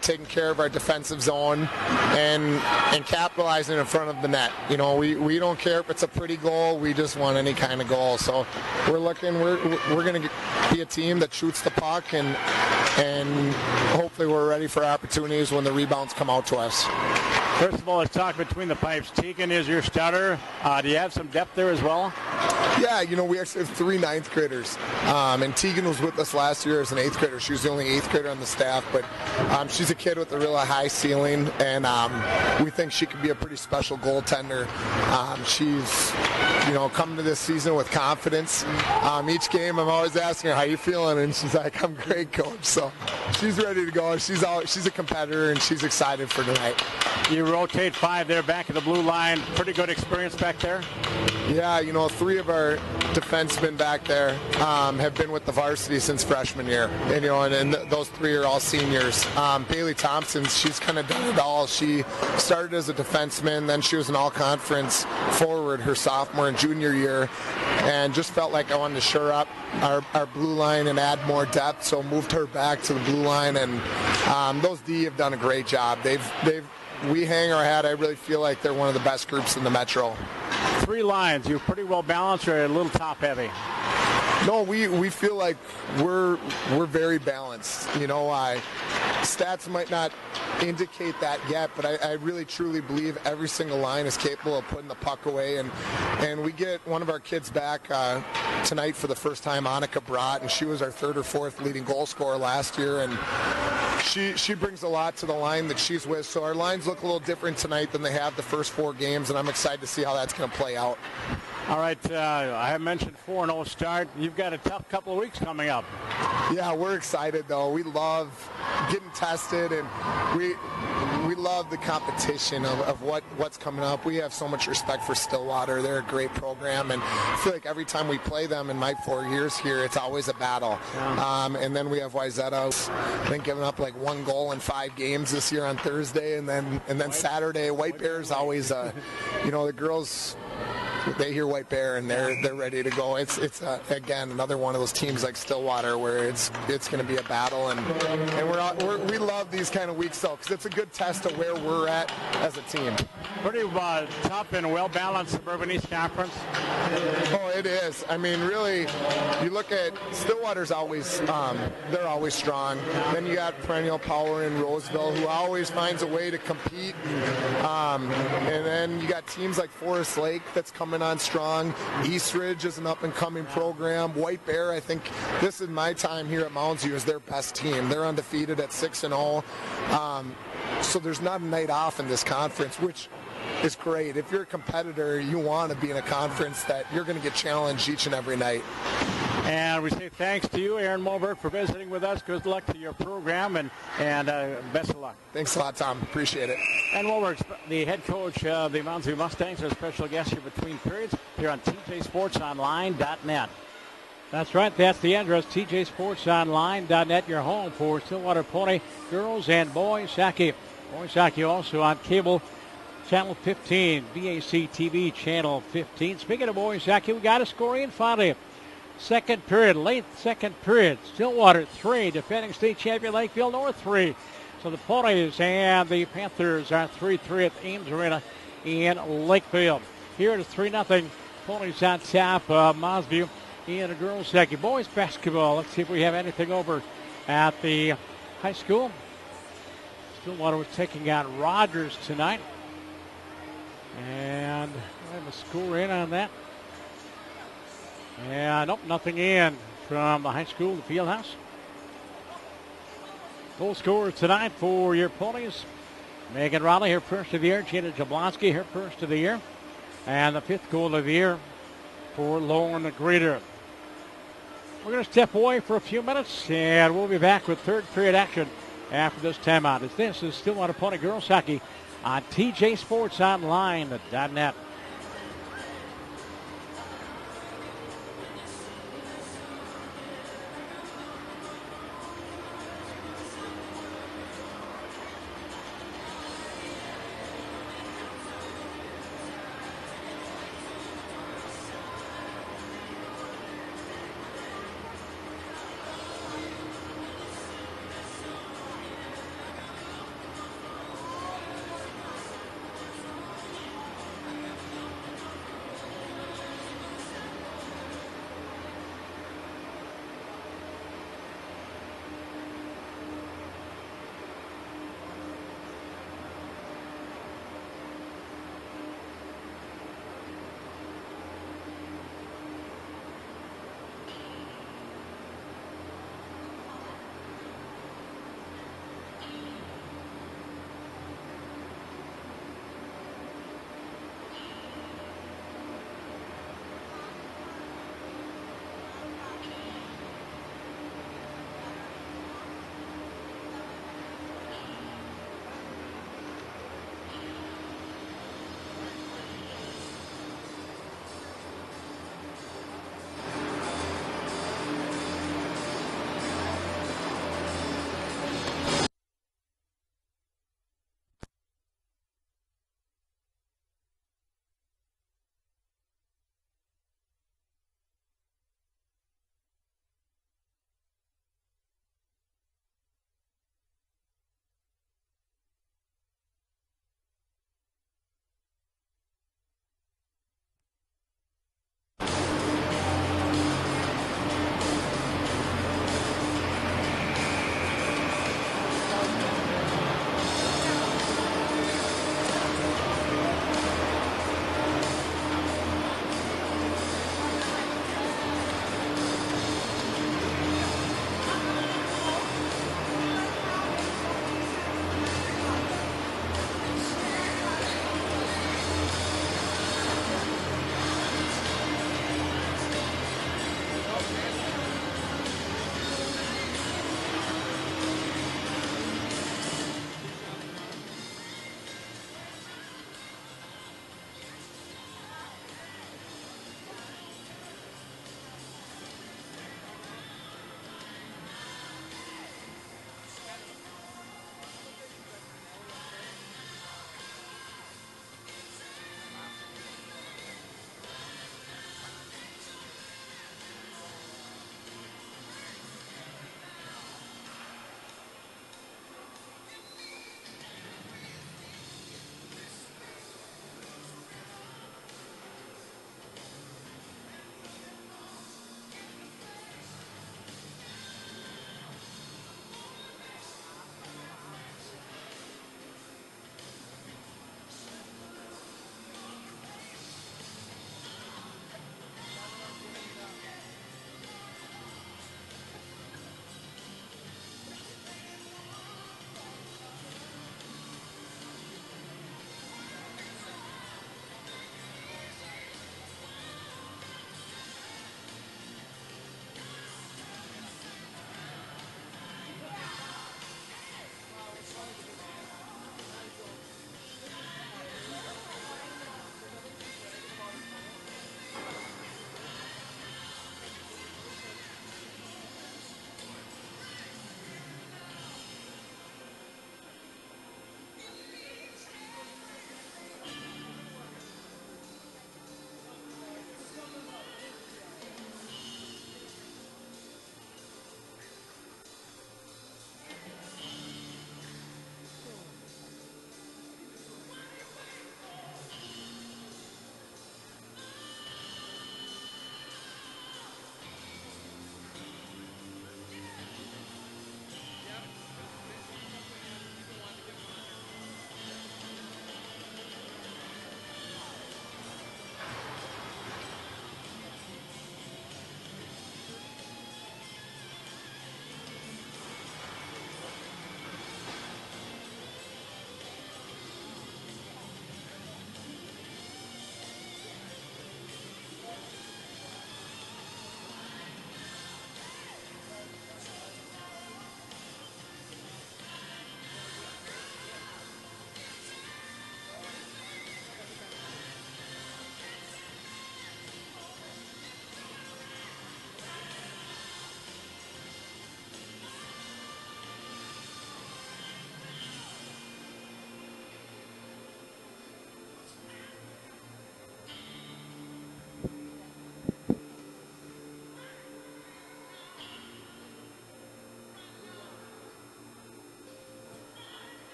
taking care of our defensive zone, and capitalizing in front of the net. We don't care if it's a pretty goal. We just want any kind of goal. So we're going to be a team that shoots the puck, and hopefully we're ready for opportunities when the rebounds come out to us. First of all, let's talk between the pipes. Tegan is your starter. Do you have some depth there as well? Yeah, we actually have 3 ninth graders. And Tegan was with us last year as an 8th grader. She was the only 8th grader on the staff, but she's a kid with a really high ceiling, and we think she could be a pretty special goaltender. She's, coming to this season with confidence. Each game, I'm always asking her, how you feeling? And she's like, I'm great, coach. So she's ready to go. She's a competitor, and she's excited for tonight. You rotate 5 there back at the blue line. Pretty good experience back there? Yeah, 3 of our defensemen back there have been with the varsity since freshman year. And those 3 are all seniors. Bailey Thompson, she's kind of done it all. She started as a defenseman, then she was an all-conference forward her sophomore and junior year, and just felt like I wanted to shore up our blue line and add more depth, so moved her back to the blue line, and those D have done a great job. We hang our hat. I really feel like they're one of the best groups in the Metro. 3 lines. You're pretty well balanced, or a little top heavy? No, we feel like we're very balanced. Stats might not indicate that yet, but I really truly believe every single line is capable of putting the puck away. And we get one of our kids back tonight for the first time, Annika Brott, and she was our 3rd or 4th leading goal scorer last year, and she brings a lot to the line that she's with. So our lines look a little different tonight than they have the first 4 games, and I'm excited to see how that's going to play out. All right, I have mentioned 4-0 start. You've got a tough couple of weeks coming up. Yeah, we're excited, though. We love getting tested, and we love the competition of what's coming up. We have so much respect for Stillwater. They're a great program, and I feel like every time we play them in my 4 years here, it's always a battle. Yeah. And then we have Wayzata, I think, giving up like 1 goal in 5 games this year on Thursday, and then Saturday. White Bears always, the girls, they hear White Bear and they're ready to go. It's again another one of those teams like Stillwater where it's going to be a battle, and we love these kind of weeks though, because it's a good test of where we're at as a team. Pretty tough and well balanced Suburban East Conference. Oh, it is. I mean, really, you look at Stillwater's always they're always strong. Then you got perennial power in Roseville, who always finds a way to compete. And then you got teams like Forest Lake that's coming on strong. Eastridge is an up-and-coming program. White Bear, I think this is my time here at Mounds View, is their best team. They're undefeated at 6-0. So there's not a night off in this conference, which is great. If you're a competitor, you want to be in a conference that you're going to get challenged each and every night. And we say thanks to you, Aaron Moberg, for visiting with us. Good luck to your program, and best of luck. Thanks a lot, Tom. Appreciate it. And Moberg, the head coach of the Mounds View Mustangs, our special guest here between periods here on tjsportsonline.net. That's right. That's the address, tjsportsonline.net, your home for Stillwater Pony girls and boys hockey. Boys hockey also on cable, Channel 15, BAC TV, Channel 15. Speaking of boys hockey, we got a score in finally. Second period, late second period. Stillwater 3, defending state champion Lakeville North 3. So the Ponies and the Panthers are 3-3 at Ames Arena in Lakeville. Here it is 3-0. Ponies on top of Mounds View in a girls hockey. Boys basketball. Let's see if we have anything over at the high school. Stillwater was taking on Rogers tonight. And I have a score in on that. And nope, nothing in from the high school, the field house. Goal scorers tonight for your Ponies. Megan Raleigh, her first of the year. Gina Jablonski, her first of the year. And the 5th goal of the year for Lauren Greeter. We're going to step away for a few minutes, and we'll be back with third period action after this timeout. This is Stillwater Pony Girls Hockey on tjsportsonline.net.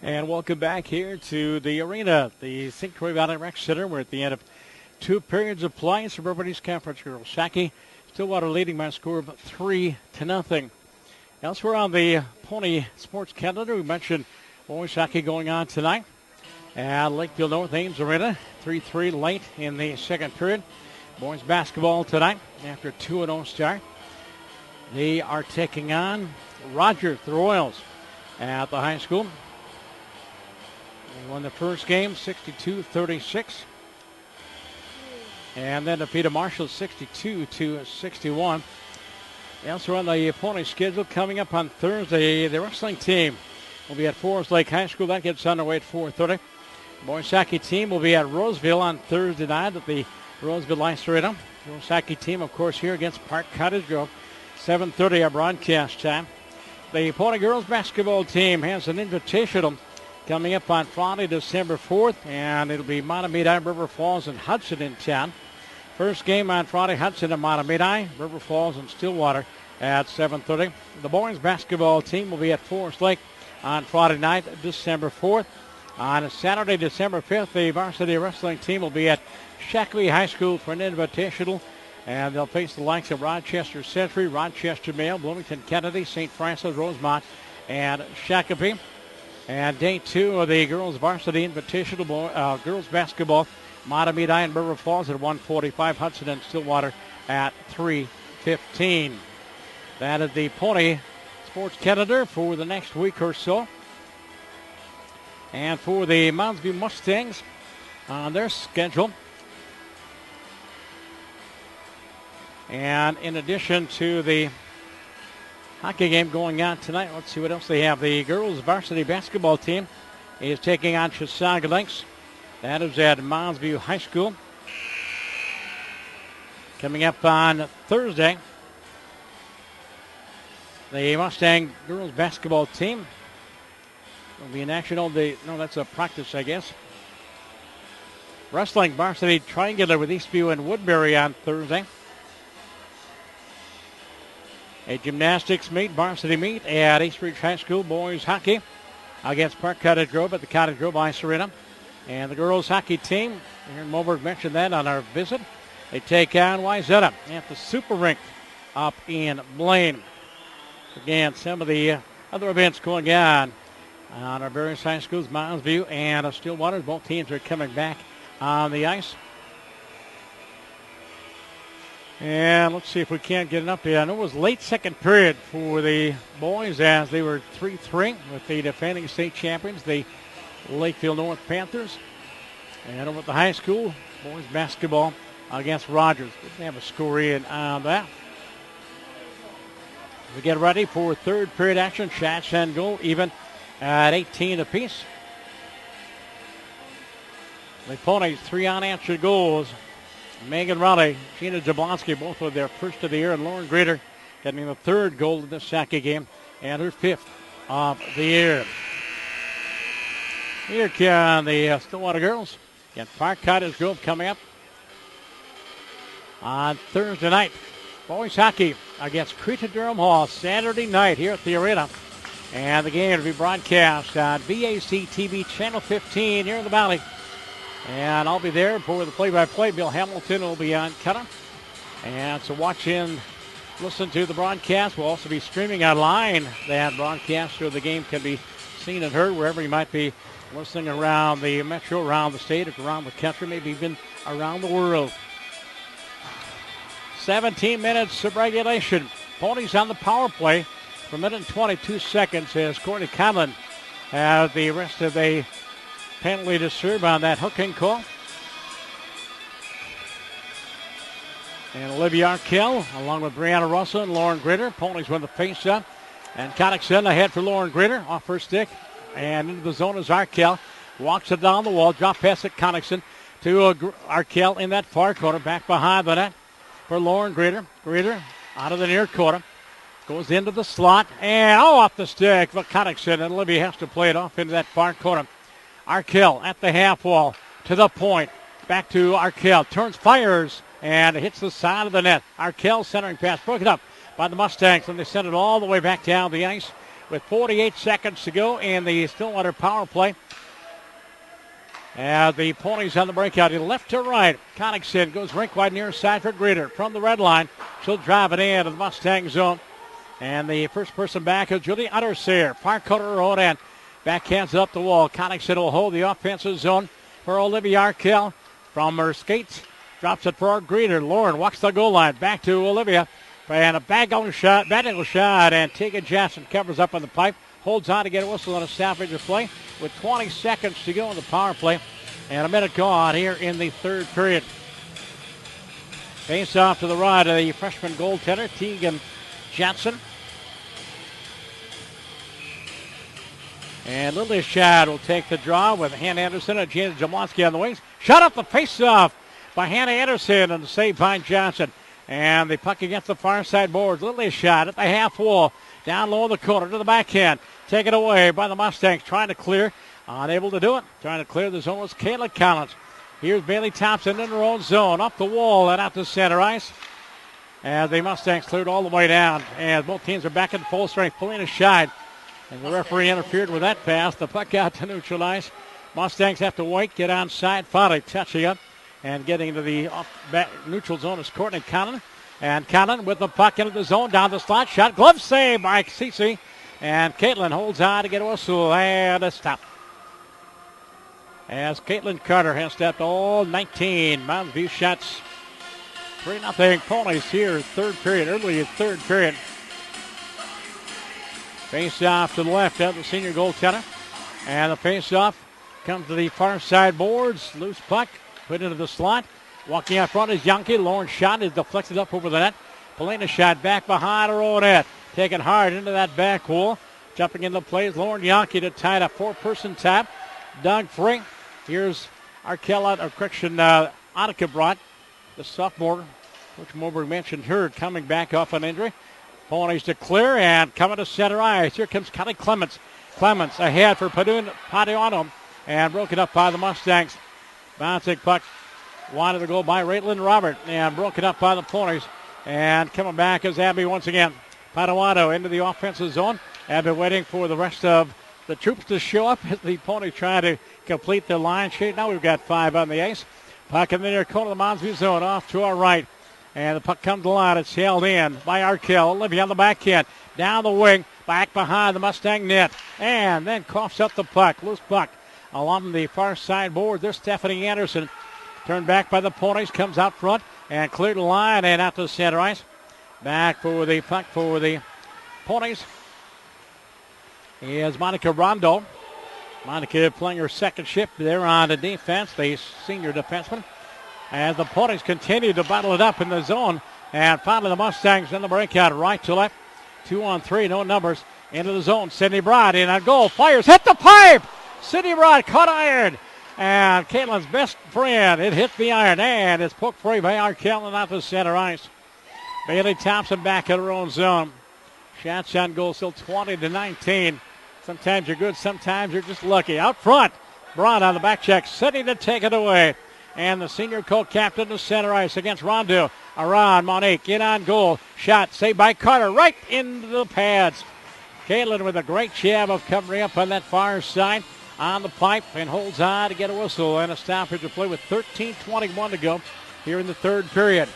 And welcome back here to the arena, the St. Croix Valley Rec Center. We're at the end of 2 periods of play. Suburban East Conference girls hockey. Stillwater leading by a score of 3-0. Elsewhere on the Pony Sports calendar, we mentioned boys hockey going on tonight at Lakefield North Ames Arena. 3-3 late in the second period. Boys basketball tonight after a 2-0 start. They are taking on Rogers, the Royals, at the high school. They won the first game 62-36. And then defeated Marshall 62-61. Elsewhere on the Pony schedule, coming up on Thursday, the wrestling team will be at Forest Lake High School. That gets underway at 4:30. Boys hockey team will be at Roseville on Thursday night at the Roseville Ice Arena. Girls hockey team, of course, here against Park Cottage Grove. 7:30 our broadcast time. The Pony girls basketball team has an invitational coming up on Friday, December 4th, and it'll be Matamidi, River Falls, and Hudson in town. First game on Friday, Hudson and Matamidi, River Falls and Stillwater at 7:30. The boys basketball team will be at Forest Lake on Friday night, December 4th. On Saturday, December 5th, the varsity wrestling team will be at Shakopee High School for an invitational, and they'll face the likes of Rochester Century, Rochester Mail, Bloomington Kennedy, St. Francis, Rosemont, and Shakopee. And day 2 of the girls varsity invitational girls basketball, Matamidi and River Falls at 1:45, Hudson and Stillwater at 3:15. That is the Pony Sports calendar for the next week or so. And for the Mounds View Mustangs on their schedule. And in addition to the hockey game going on tonight, let's see what else they have. The girls varsity basketball team is taking on Chisaga Lynx. That is at Mounds View High School. Coming up on Thursday, the Mustang girls basketball team will be in action all day. No, that's a practice, I guess. Wrestling varsity triangular with Eastview and Woodbury on Thursday. A gymnastics meet, varsity meet at East Ridge High School. Boys hockey against Park Cottage Grove at the Cottage Grove Ice Arena. And the girls hockey team, Aaron Moberg mentioned that on our visit, they take on Wyzetta at the Super Rink up in Blaine. Again, some of the other events going on our various high schools, Mounds View and Stillwater. Both teams are coming back on the ice. And let's see if we can't get an update. I know it was late second period for the boys as they were 3-3 with the defending state champions, the Lakefield North Panthers. And over at the high school, boys basketball against Rogers. Didn't have a score in on that. We get ready for third period action. Shots and goal even at 18 apiece. The Ponies 3 unanswered goals. Megan Raleigh, Gina Jablonski, both with their first of the year, and Lauren Grader getting the third goal of this hockey game and her 5th of the year. Here come the Stillwater girls. Again, Park Cottage Grove coming up on Thursday night. Boys hockey against Creta Durham Hall Saturday night here at the arena. And the game will be broadcast on VAC TV Channel 15 here in the Valley. And I'll be there for the play-by-play. Bill Hamilton will be on cutter. And so watch and listen to the broadcast. We'll also be streaming online. That broadcast of the game can be seen and heard wherever you might be listening around the metro, around the state, around the country, maybe even around the world. 17 minutes of regulation. Ponies on the power play for a minute and 22 seconds as Courtney Conlon has the rest of the penalty to serve on that hooking call. And Olivia Arkell, along with Brianna Russell and Lauren Gritter. Ponies win the face-up. And Connickson ahead for Lauren Gritter, off her stick. And into the zone is Arkell. Walks it down the wall, drop pass at Connickson to Arkell in that far corner. Back behind the net for Lauren Gritter. Gritter out of the near corner. Goes into the slot. And, off the stick for Connickson. And Olivia has to play it off into that far corner. Arkell at the half wall to the point. Back to Arkell. Turns, fires, and hits the side of the net. Arkell centering pass broken up by the Mustangs, and they send it all the way back down the ice with 48 seconds to go in the Stillwater power play. And the Ponies on the breakout. Left to right. Connickson goes rink wide near side for Greeter. From the red line, she'll drive it into the Mustang zone. And the first person back is Julie Utterseer. Far corner her own end. Backhands it up the wall. Connickson will hold the offensive zone for Olivia Arkell. From her skates, drops it for our Greeter. Lauren walks the goal line. Back to Olivia. And a battle shot. And Tegan Jackson covers up on the pipe. Holds on to get a whistle on a stoppage of play with 20 seconds to go in the power play. And a minute gone here in the third period. Face off to the right of the freshman goaltender, Tegan Johnson. And Lily Shad will take the draw with Hannah Anderson and Jana Jablonski on the wings. Shot up the face-off by Hannah Anderson and the save by Johnson. And the puck against the far side boards. Lily Shad at the half wall. Down low in the corner to the backhand. Taken away by the Mustangs. Trying to clear. Unable to do it. Trying to clear the zone was Kayla Collins. Here's Bailey Thompson in her own zone. Up the wall and out to center ice. As the Mustangs cleared all the way down. And both teams are back in full strength. Polina Scheid. And the referee interfered with that pass. The puck out to neutral ice. Mustangs have to wait. Get onside. Finally touching up. And getting into the back neutral zone is Courtney Conlon. And Conlon with the puck into the zone. Down the slot. Shot. Glove save by Cece. And Caitlin holds on to get a whistle. And a stop. As Caitlin Carter has stepped all 19 Mounds View shots. 3-0 Ponies here, third period, early third period. Face off to the left of the senior goaltender. And the face off comes to the far side boards. Loose puck put into the slot. Walking out front is Yankee. Lauren's shot is deflected up over the net. Polina shot back behind her own net. Taken hard into that back wall. Jumping into play is Lauren Yankee to tie a four-person tap. Doug Free. Here's Annika Brott, the sophomore. Coach Moberg mentioned her coming back off an injury. Ponies to clear and coming to center ice. Here comes Kelly Clements. Clements ahead for Padiano and broken up by the Mustangs. Bouncing puck wanted to go by Raylan Robert and broken up by the Ponies. And coming back is Abby once again. Padiano into the offensive zone. Abby waiting for the rest of the troops to show up as the Ponies try to complete their line sheet. Now we've got 5 on the ice. Puck in the near corner of the Mounds View zone off to our right. And the puck comes to the line. It's held in by Arkell. Olivia on the backhand. Down the wing. Back behind the Mustang net. And then coughs up the puck. Loose puck along the far side board. There's Stephanie Anderson. Turned back by the Ponies. Comes out front and cleared the line and out to the center ice. Back for the puck for the Ponies is Monica Rondo. Monica playing her second shift there on the defense, the senior defenseman. As the Ponies continue to battle it up in the zone. And finally the Mustangs in the breakout, right to left. 2-on-3, no numbers. Into the zone. Sydney Broad in on goal. Fires, hit the pipe! Sydney Broad caught iron. And Caitlin's best friend, it hit the iron. And it's poked free by Arkell and out to center ice. Bailey Thompson back in her own zone. Shots on goal still 20-19. Sometimes you're good, sometimes you're just lucky. Out front, Braun on the back check, City to take it away. And the senior co-captain to center ice against Rondeau. Aran Monique in on goal. Shot saved by Carter right into the pads. Caitlin with a great job of covering up on that far side on the pipe and holds on to get a whistle and a stoppage of play with 13:21 to go here in the third period.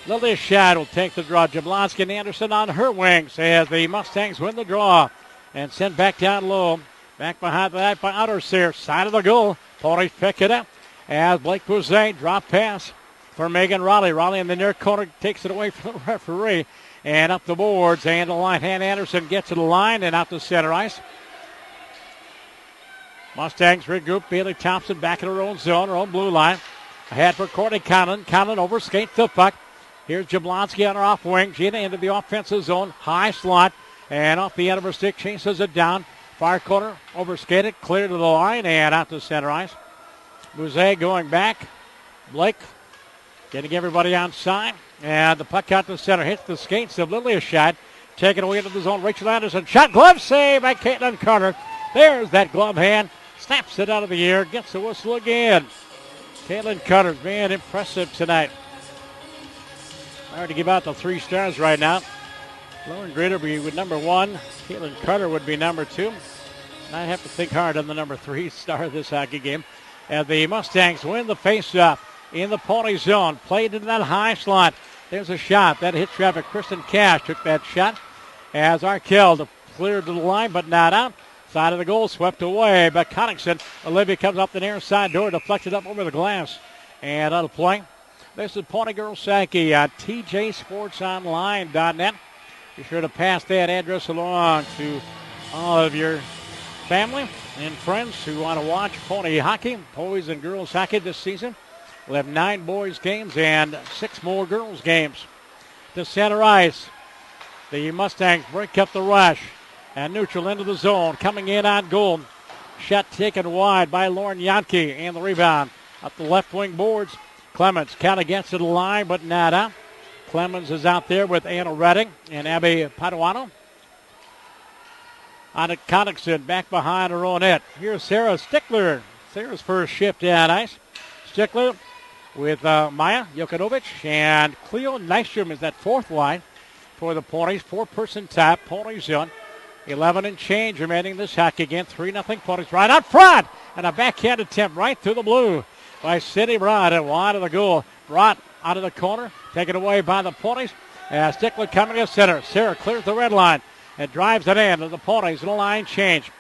Lily Shad will take the draw. Jablonski and Anderson on her wings as the Mustangs win the draw and sent back down low. Back behind that by Utterseer. Side of the goal. Ponies pick it up as Blake Bouzet drop pass for Megan Raleigh. Raleigh in the near corner takes it away from the referee. And up the boards and the line. Hannah Anderson gets to the line and out to center ice. Mustangs regroup. Bailey Thompson back in her own zone, her own blue line. Ahead for Courtney Conlon. Conlon over skates the puck. Here's Jablonski on her off wing. Gina into the offensive zone. High slot. And off the end of her stick, chases it down. Far corner. Over skated. Clear to the line. And out to center ice. Bouzet going back. Blake getting everybody outside. And the puck out to center. Hits the skates of Lilia Shad. Taken away into the zone. Rachel Anderson. Shot. Glove save by Caitlin Carter. There's that glove hand. Snaps it out of the air. Gets the whistle again. Caitlin Carter's being impressive tonight. Hard to give out the 3 stars right now. Lauren Grader would be with number 1. Caitlin Carter would be number 2. And I have to think hard on the number 3 star of this hockey game. And the Mustangs win the faceoff in the Pony zone. Played into that high slot. There's a shot. That hit traffic. Kristen Cash took that shot as Arkell cleared to the line, but not out. Side of the goal swept away by Connickson. Olivia comes up the near side door, deflected up over the glass. And out of play. This is Pony Girls Hockey at tjsportsonline.net. Be sure to pass that address along to all of your family and friends who want to watch pony hockey, boys and girls hockey this season. We'll have 9 boys games and 6 more girls games. To center ice, the Mustangs break up the rush and neutral into the zone. Coming in on goal. Shot taken wide by Lauren Yankee, and the rebound up the left wing boards. Clemens kind of gets to the line, but not out. Clemens is out there with Anna Redding and Abby Paduano. On to Connickson, back behind her own net. Here's Sarah Stickler. Sarah's first shift down ice. Stickler with Maya Jokanovic and Cleo Nystrom is that 4th line for the Ponies. 4-person tap. Pony zone. 11 and change remaining this hockey game. 3-0 Ponies right out front. And a backhand attempt right through the blue by Cindy Brott and wide of the goal. Brott out of the corner, taken away by the Ponies. Stickler coming to center. Sarah clears the red line and drives it in to the Ponies in a line change.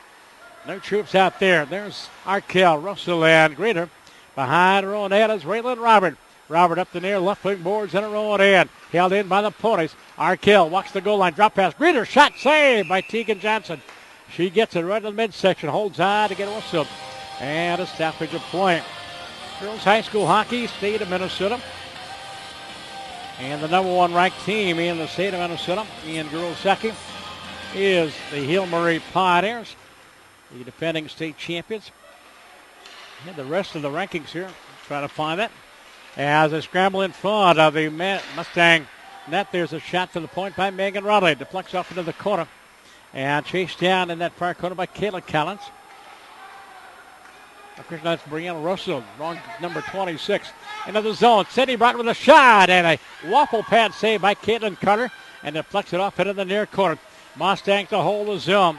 No troops out there. There's Arkell, Russell, and Greener. Behind her own end is Raylan Robert. Robert up the near left wing boards in her own end. Held in by the Ponies. Arkell walks the goal line. Drop pass. Greener shot saved by Tegan Johnson. She gets it right in the midsection. Holds on to get a whistle. And a stoppage of play. Girls High School Hockey, state of Minnesota. And the number 1 ranked team in the state of Minnesota in girls hockey is the Hill-Murray Pioneers, the defending state champions. And the rest of the rankings here, try to find that. As they scramble in front of the Mustang net, there's a shot to the point by Megan Raleigh. Deflects off into the corner and chased down in that far corner by Kayla Collins. Of course, that's Brianna Russell, wrong number 26. Into the zone. Cindy Brott with a shot and a waffle pad save by Caitlin Carter and deflects it off into the near corner. Mustangs to hold the zone.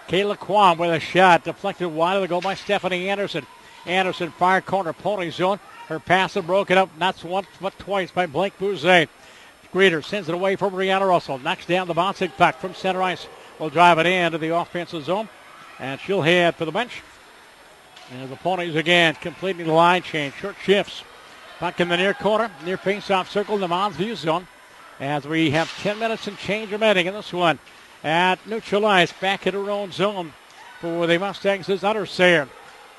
Kayla Kwam with a shot deflected wide of the goal by Stephanie Anderson. Anderson far corner, Pony zone. Her pass is broken up not once but twice by Blake Bouzet. Greeter sends it away from Brianna Russell. Knocks down the bouncing puck from center ice. Will drive it into the offensive zone. And she'll head for the bench. And the Ponies again completing the line change. Short shifts. Puck in the near corner. Near face-off circle in the Mounds View zone. As we have 10 minutes and change remaining in this one. At neutral ice. Back in her own zone for the Mustangs is Uttersayer.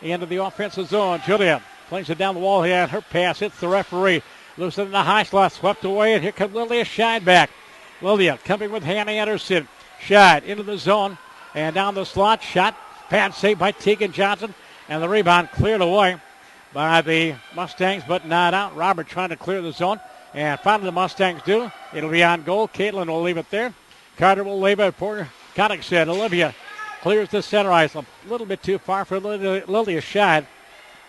Into the offensive zone. Julia plays it down the wall here. And her pass hits the referee. Loose in the high slot. Swept away. And here comes Lilia Scheidback. Lilia coming with Hannah Anderson. Scheid into the zone. And down the slot. Shot. Pad saved by Tegan Johnson. And the rebound cleared away by the Mustangs, but not out. Robert trying to clear the zone. And finally the Mustangs do. It'll be on goal. Caitlin will leave it there. Carter will leave it for Connickson. Olivia clears the center ice. A little bit too far for Lilia Scheid.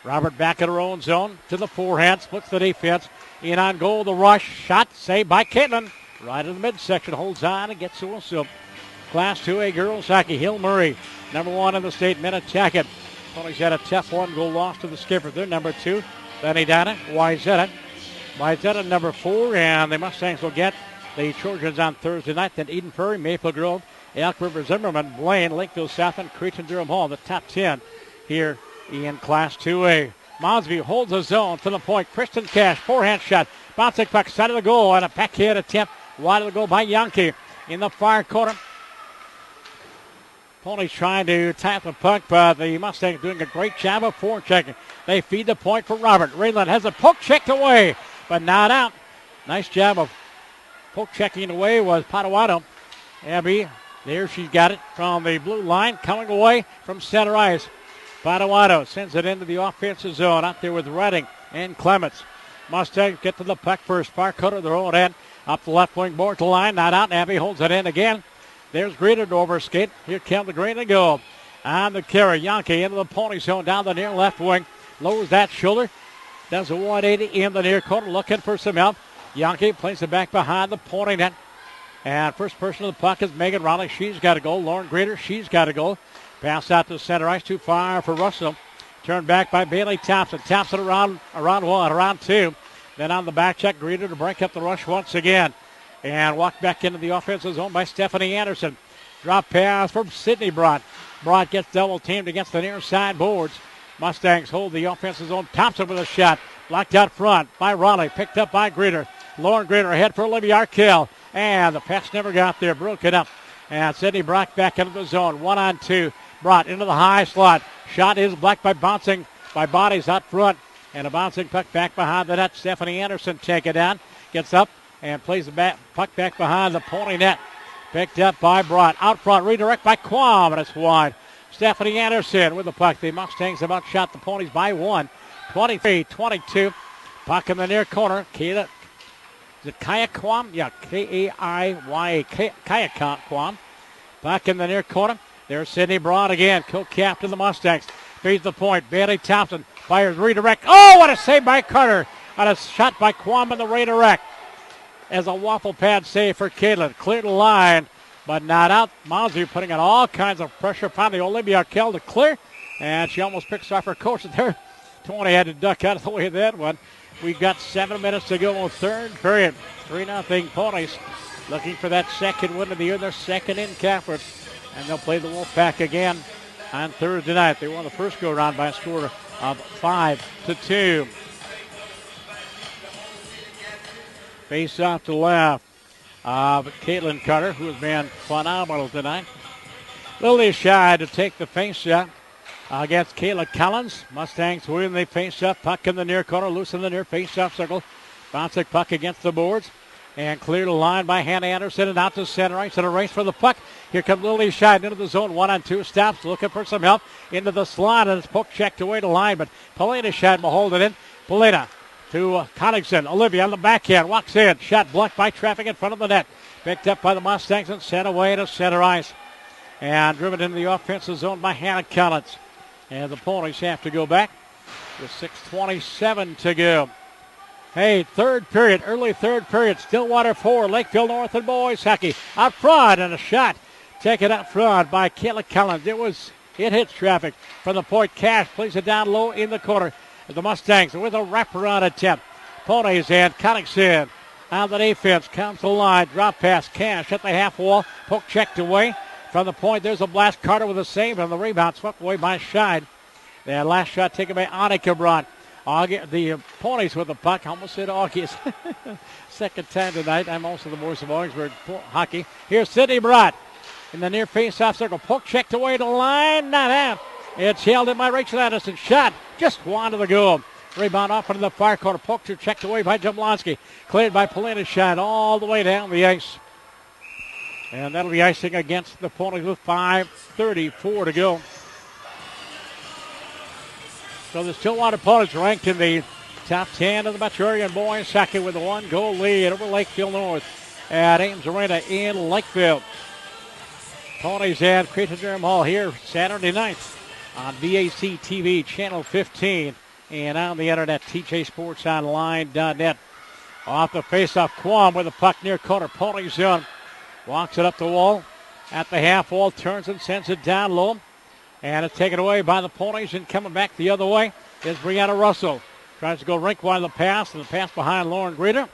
Robert back in her own zone to the forehand. Splits the defense. In on goal, the rush. Shot saved by Caitlin. Right in the midsection. Holds on and gets to whistle. Class 2A girls hockey. Hill-Murray, number 1 in the state. Minnetonka. Ponies had a tough 1-goal loss to the Skipper. They're number 2. Then Edina, Wyzetta. Wyzetta number 4, and the Mustangs will get the Trojans on Thursday night. Then Eden Prairie, Maple Grove, Elk River, Zimmerman, Blaine, Lakeville, Southland, Cretan, Durham Hall. The top 10 here in Class 2A. Mounds View holds the zone to the point. Kristen Cash, forehand shot. Bouncing puck, side of the goal, and a backhand attempt wide of the goal by Yankee in the far corner. Ponies trying to tap the puck, but the Mustangs doing a great job of forechecking. They feed the point for Robert. Rayland has a poke checked away, but not out. Nice job of poke checking away was Paduano. Abby, there she's got it from the blue line, coming away from center ice. Paduano sends it into the offensive zone, out there with Redding and Clements. Mustangs get to the puck first, far corner of their own end. Up the left wing board to the line, not out. Abby holds it in again. There's Greener to overskate. Here comes the green and gold. On the carry, Yankee into the Pony zone down the near left wing. Lowers that shoulder. Does a 180 in the near corner, looking for some help. Yankee plays it back behind the Pony net. And first person to the puck is Megan Raleigh. She's got a goal. Lauren Greeter, she's got a goal. Pass out to center ice, too far for Russell. Turned back by Bailey Thompson. Thompson around one, around two. Then on the back check, Greeter to break up the rush once again. And walk back into the offensive zone by Stephanie Anderson. Drop pass from Sydney Brott. Brott gets double teamed against the near side boards. Mustangs hold the offensive zone. Thompson with a shot. Blocked out front by Raleigh. Picked up by Greeter. Lauren Greeter ahead for Olivia Arkell. And the pass never got there. Broken up. And Sydney Brock back into the zone. 1-on-2. Brought into the high slot. Shot is blocked by bouncing by bodies out front. And a bouncing puck back behind the net. Stephanie Anderson take it down. Gets up and plays the puck back behind the Pony net. Picked up by Brott. Out front. Redirect by Quam. And it's wide. Stephanie Anderson with the puck. The Mustangs have outshot the Ponies by one. 23-22. Puck in the near corner. Kayla. Is it Kaya Quam? Yeah, K-A-I-Y-A. Kaya Quam. Puck in the near corner. There's Sydney Broad again. Co-captain of the Mustangs. Feeds the point. Bailey Thompson fires redirect. Oh, what a save by Carter. On a shot by Quam in the redirect. As a waffle pad save for Caitlin. Cleared the line, but not out. Mounds View putting on all kinds of pressure upon the Olivia Arkell to clear. And she almost picks off her coach there. Tony had to duck out of the way of that one. We've got 7 minutes to go in the third period. 3-0 Ponies looking for that second win of the year. Their second in conference. And they'll play the Wolfpack again on Thursday night. They won the first go-around by a score of 5-2. Face off to left. Caitlin Carter, who has been phenomenal tonight. Lily Scheid to take the face-off against Kayla Collins. Mustangs win the face-off. Puck in the near corner, loose in the near face-off circle. Bouncing puck against the boards. And cleared a line by Hannah Anderson and out to center ice in a race for the puck. Here comes Lily Scheid into the zone. 1-on-2. Stops, looking for some help into the slot, and it's poke checked away to line. But Polina Scheid will hold it in. Polina to Connickson. Olivia on the backhand. Walks in. Shot blocked by traffic in front of the net. Picked up by the Mustangs and sent away to center ice. And driven into the offensive zone by Hannah Collins. And the Ponies have to go back with 6:27 to go. Hey, third period, early third period. Stillwater 4, Lakeville North and boys hockey. Out front and a shot taken out front by Kayla Collins. It hits traffic from the point. Cash plays it down low in the corner. The Mustangs with a wraparound attempt. Ponies and Connickson on the defense. Comes to the line. Drop pass. Cash at the half wall. Poke checked away from the point. There's a blast. Carter with a save on the rebound. Swept away by Scheid. The last shot taken by Annika Braun. The Ponies with the puck. Almost said Augie's. Second time tonight. I'm also the voice of Augsburg hockey. Here's Sydney Brott in the near face-off circle. Poke checked away to the line. Not out. It's held in by Rachel Anderson. Shot just wide of the goal. Rebound off into the far corner. Poked her checked away by Jablonski. Cleared by Polina Scheid all the way down the ice. And that'll be icing against the Ponies with 5:34 to go. So the Stillwater Ponies ranked in the top 10 of the Metro boys hockey with a 1-goal lead over Lakeville North at Ames Arena in Lakeville. Ponies and Creighton Hall here Saturday night on VAC TV channel 15 and on the internet tjsportsonline.net. Off the faceoff, Quam with the puck near corner. Ponies zone. Walks it up the wall at the half wall, turns and sends it down low. And it's taken away by the Ponies, and coming back the other way is Brianna Russell. Tries to go rink wide of the pass, and the pass behind Lauren Greeter.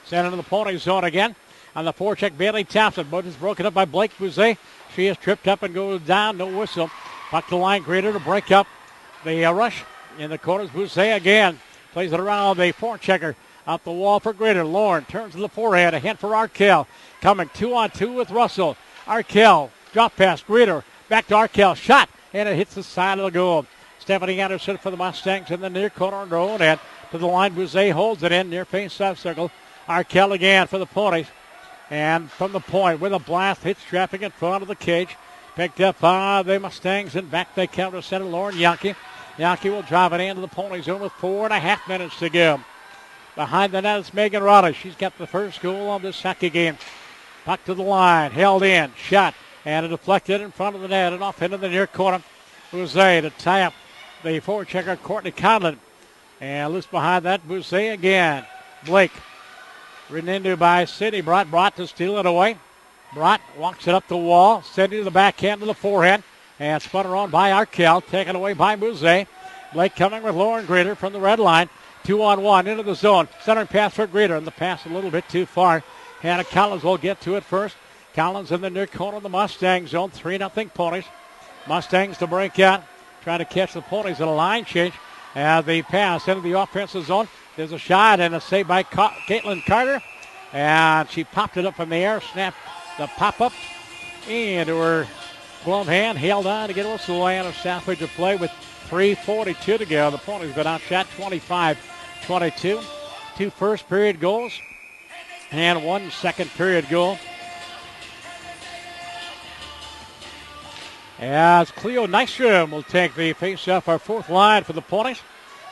Sent into the Ponies zone again. On the forecheck, Bailey Thompson. But it's broken up by Blake Bouzet. She is tripped up and goes down. No whistle. Puck to line, Greeter to break up the rush. In the corners, Bouzet again. Plays it around the forechecker. Up the wall for Greeter. Lauren turns to the forehand. A hit for Arkell. Coming 2-on-2 with Russell. Arkell. Drop pass. Greeter. Back to Arkell. Shot. And it hits the side of the goal. Stephanie Anderson for the Mustangs in the near corner on her own end. To the line, Bouzet holds it in near face-off circle. Arkell again for the Ponies. And from the point with a blast, hits traffic in front of the cage. Picked up by the Mustangs, and back they counter center Lauren Yankee. Yankee will drive it into the Pony zone with 4.5 minutes to go. Behind the net is Megan Raleigh. She's got the first goal of this hockey game. Puck to the line, held in, shot. And it deflected in front of the net and off into the near corner. Bouzet to tie up the forechecker, Courtney Conlon. And loose behind that, Bouzet again. Blake Ridden into by Sidney Brought to steal it away. Brought walks it up the wall. Sidney to the backhand to the forehand. And spun her on by Arkell. Taken away by Mouze. Blake coming with Lauren Greeter from the red line. 2-on-1 into the zone. Centering pass for Greeter. And the pass a little bit too far. Hannah Collins will get to it first. Collins in the near corner of the Mustang zone. 3-0 Ponies. Mustangs to break out. Trying to catch the Ponies at a line change. And the pass into the offensive zone. There's a shot and a save by Caitlin Carter. And she popped it up in the air. Snapped the pop-up into her glove hand. Held on to get a whistle and a stoppage of play with 3:42 to go. The Ponies been outshot 25-22. 2 first period goals and 1 second period goal. As Cleo Nystrom will take the face-off, our 4th line for the Ponies.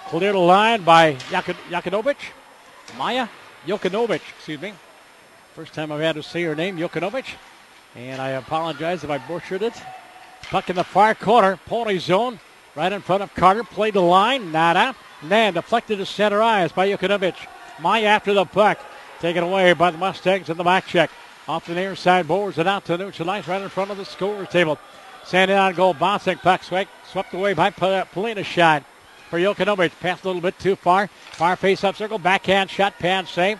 Cleared the line by Maya Jokanovic, excuse me. First time I've had to say her name, Jokanovic. And I apologize if I butchered it. Puck in the far corner, Pony zone, right in front of Carter. Played the line, nada. Then deflected to center ice by Jokanovic. Maya after the puck. Taken away by the Mustangs in the back check. Off the near side boards and out to neutral ice right in front of the scorer's table. Sanding on goal, bouncing puck swept away by Polina Shine. For Jokanovic, passed a little bit too far. Far face-up circle, backhand shot, pad save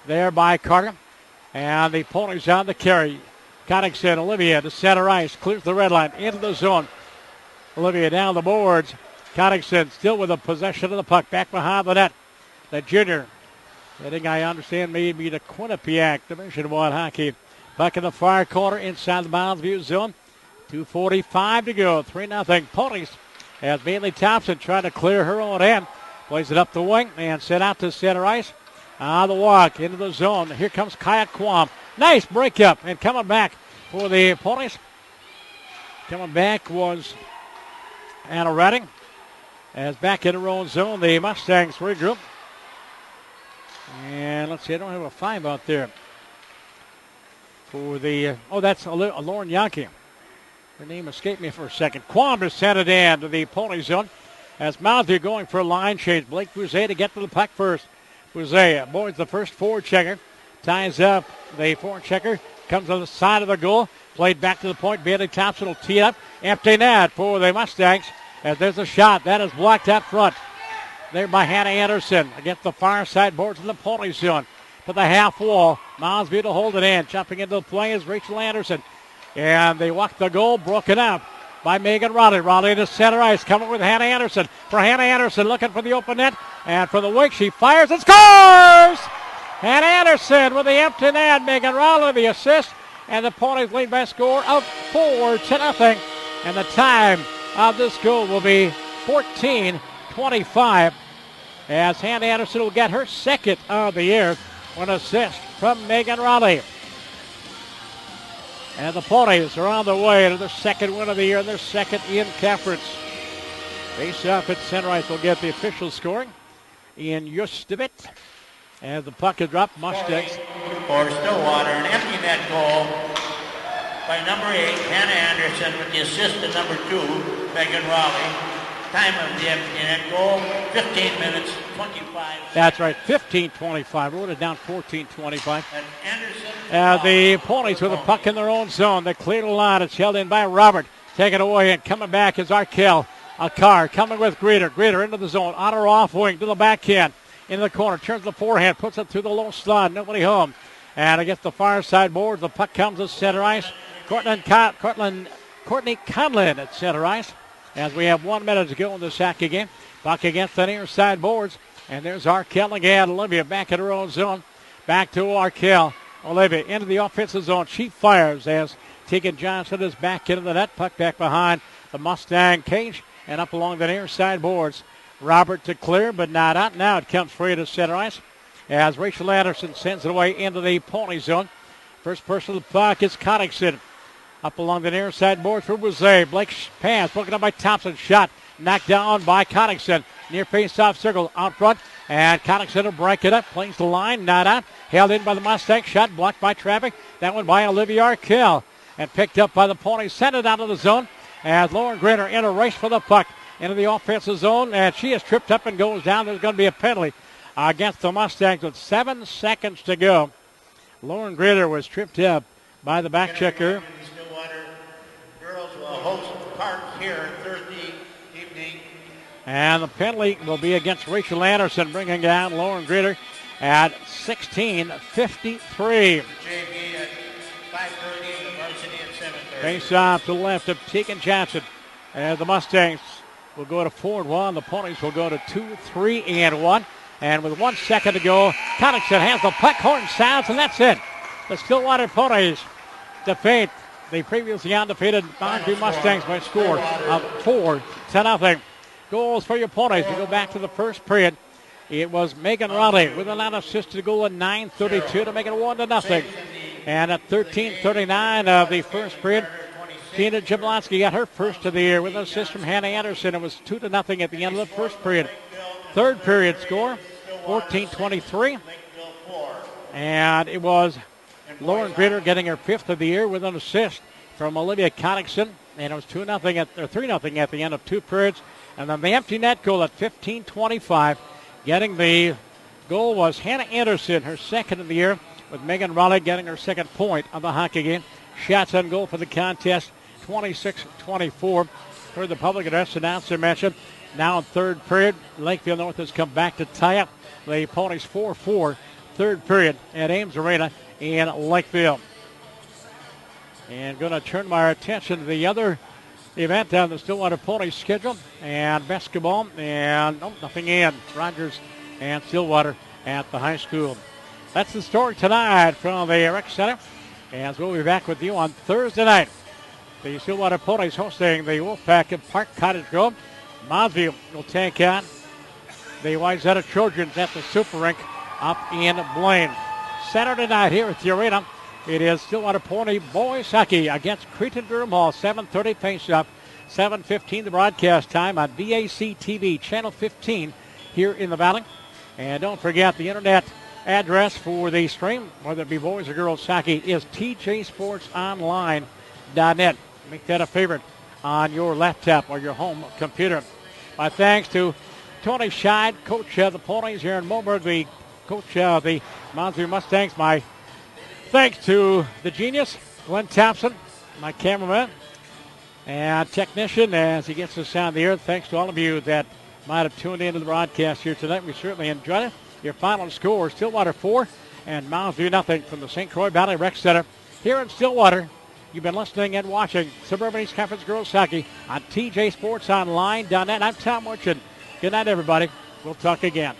there by Carter. And the Ponies on the carry. Cottington, Olivia to center ice, clears the red line into the zone. Olivia down the boards. Cottington still with the possession of the puck, back behind the net. The junior, I think I understand maybe the Quinnipiac Division I hockey. Puck in the far corner inside the Mounds View zone. 2:45 to go, 3-0 Ponies. As Bailey Thompson trying to clear her own end. Plays it up the wing and sent out to center ice. On the walk into the zone. Here comes Kaya Kwam. Nice breakup and coming back for the Ponies. Coming back was Anna Redding. As back in her own zone, the Mustangs regroup. And let's see, I don't have a 5 out there. For the, that's Lauren Yankee. Her name escaped me for a second. Kwam to send it in to the Pony zone. As Mounds View going for a line change. Blake Bouzet to get to the puck first. Bouzet boards the first forward checker. Ties up the forward checker. Comes on the side of the goal. Played back to the point. Bailey Thompson will tee it up. Empty net for the Mustangs. As there's a shot. That is blocked out front. There by Hannah Anderson. Against the far side boards in the Pony zone. To the half wall. Mounds View to hold it in. Jumping into the play is Rachel Anderson. And they walk the goal, broken up by Megan Raleigh. Raleigh to center ice, coming with Hannah Anderson. For Hannah Anderson, looking for the open net. And for the wing, she fires and scores! Hannah Anderson with the empty net. Megan Raleigh the assist. And the Ponies lead by a score of 4-0. And the time of this goal will be 14:25. As Hannah Anderson will get her second of the year. One assist from Megan Raleigh. And the Ponies are on their way to their second win of the year, their second in conference. Face off at center ice will get the official scoring. Ian Justovic. As the puck is dropped, Mustangs. For Stillwater, an empty net goal by number 8, Hannah Anderson, with the assist of number 2, Megan Raleigh. Time of the empty net goal, 15 minutes, 25. That's right, 15:25. Wrote it down 14:25. And The Anderson. Ponies with a puck in their own zone. They clear the line. It's held in by Robert. Taken away and coming back is Arkell. Akar coming with Greeter. Greeter into the zone. On her off wing to the backhand. Into the corner. Turns the forehand. Puts it through the low slot. Nobody home. And against the far side boards, the puck comes to center ice. Courtney Conlin at center ice. As we have 1 minute to go in this hockey game. Puck against the near side boards. And there's Arkell again. Olivia back in her own zone. Back to Arkell. Olivia into the offensive zone. She fires as Tegan Johnson is back into the net. Puck back behind the Mustang cage and up along the near side boards. Robert to clear, but not out. Now it comes free to center ice as Rachel Anderson sends it away into the Pony zone. First person to the puck is Cottington. Up along the near side boards for Bouzet. Blake's pass broken up by Thompson. Shot knocked down by Cottington. Near face-off circle out front. And Cottington will break it up. Plays the line. Not out. Held in by the Mustang. Shot blocked by traffic. That one by Olivia Arkell. And picked up by the Ponies. Sent it out of the zone. As Lauren Greeter in a race for the puck. Into the offensive zone. And she is tripped up and goes down. There's going to be a penalty against the Mustangs with 7 seconds to go. Lauren Grader was tripped up by the back checker. The Stillwater girls will host Park here Thursday evening. And the penalty will be against Rachel Anderson, bringing down Lauren Grader at 16:53. JV at 5:30, the varsity at 7:30. Face off to the left of Tegan Johnson. And the Mustangs will go to 4-1. The Ponies will go to 2-3-1. And with 1 second to go, Connickson has the puck, horn sounds, and that's it. The Stillwater Ponies defeat the previously undefeated Mounds View Mustangs by a score of 4-0. Goals for your Ponies. We go back to the first period. It was Megan Raleigh with an unassisted goal at 9:32 to make it 1-0. And at 13:39 of the first period, Tina Jablonski got her first of the year with an assist from Hannah Anderson. It was 2-0 at the end of the first period. Third period score, 14:23. And it was Lauren Grader getting her fifth of the year with an assist from Olivia Connickson. And it was 3-0 at the end of two periods. And then the empty net goal at 15:25. Getting the goal was Hannah Anderson, her second of the year, with Megan Raleigh getting her second point of the hockey game. Shots on goal for the contest, 26-24. Heard the public address announcer mention. Now in third period, Lakeville North has come back to tie up the Ponies 4-4 third period at Ames Arena in Lakeville. And going to turn my attention to the other event on the Stillwater Ponies schedule, and basketball, and nothing in. Rogers and Stillwater at the high school. That's the story tonight from the Rec Center, and we'll be back with you on Thursday night. The Stillwater Ponies hosting the Wolfpack at Park Cottage Grove. Mounds View will take on the Wayzata Trojans at the Super Rink up in Blaine. Saturday night here at the arena, it is Stillwater Pony boys hockey against Cretin-Durham Hall. 7:30 face-off, 7:15 the broadcast time on VAC TV, Channel 15 here in the Valley. And don't forget the internet address for the stream, whether it be boys or girls hockey, is tjsportsonline.net. Make that a favorite on your laptop or your home computer. My thanks to Tony Scheid, coach of the Ponies here in Moberg, the coach of the Mounds View Mustangs. My thanks to the genius, Glenn Thompson, my cameraman and technician as he gets us on the air. Thanks to all of you that might have tuned into the broadcast here tonight. We certainly enjoyed it. Your final score, Stillwater 4 and Mounds View nothing from the St. Croix Valley Rec Center here in Stillwater. You've been listening and watching Suburban East Conference Girls Hockey on tjsportsonline.net. I'm Tom Merchant. Good night, everybody. We'll talk again.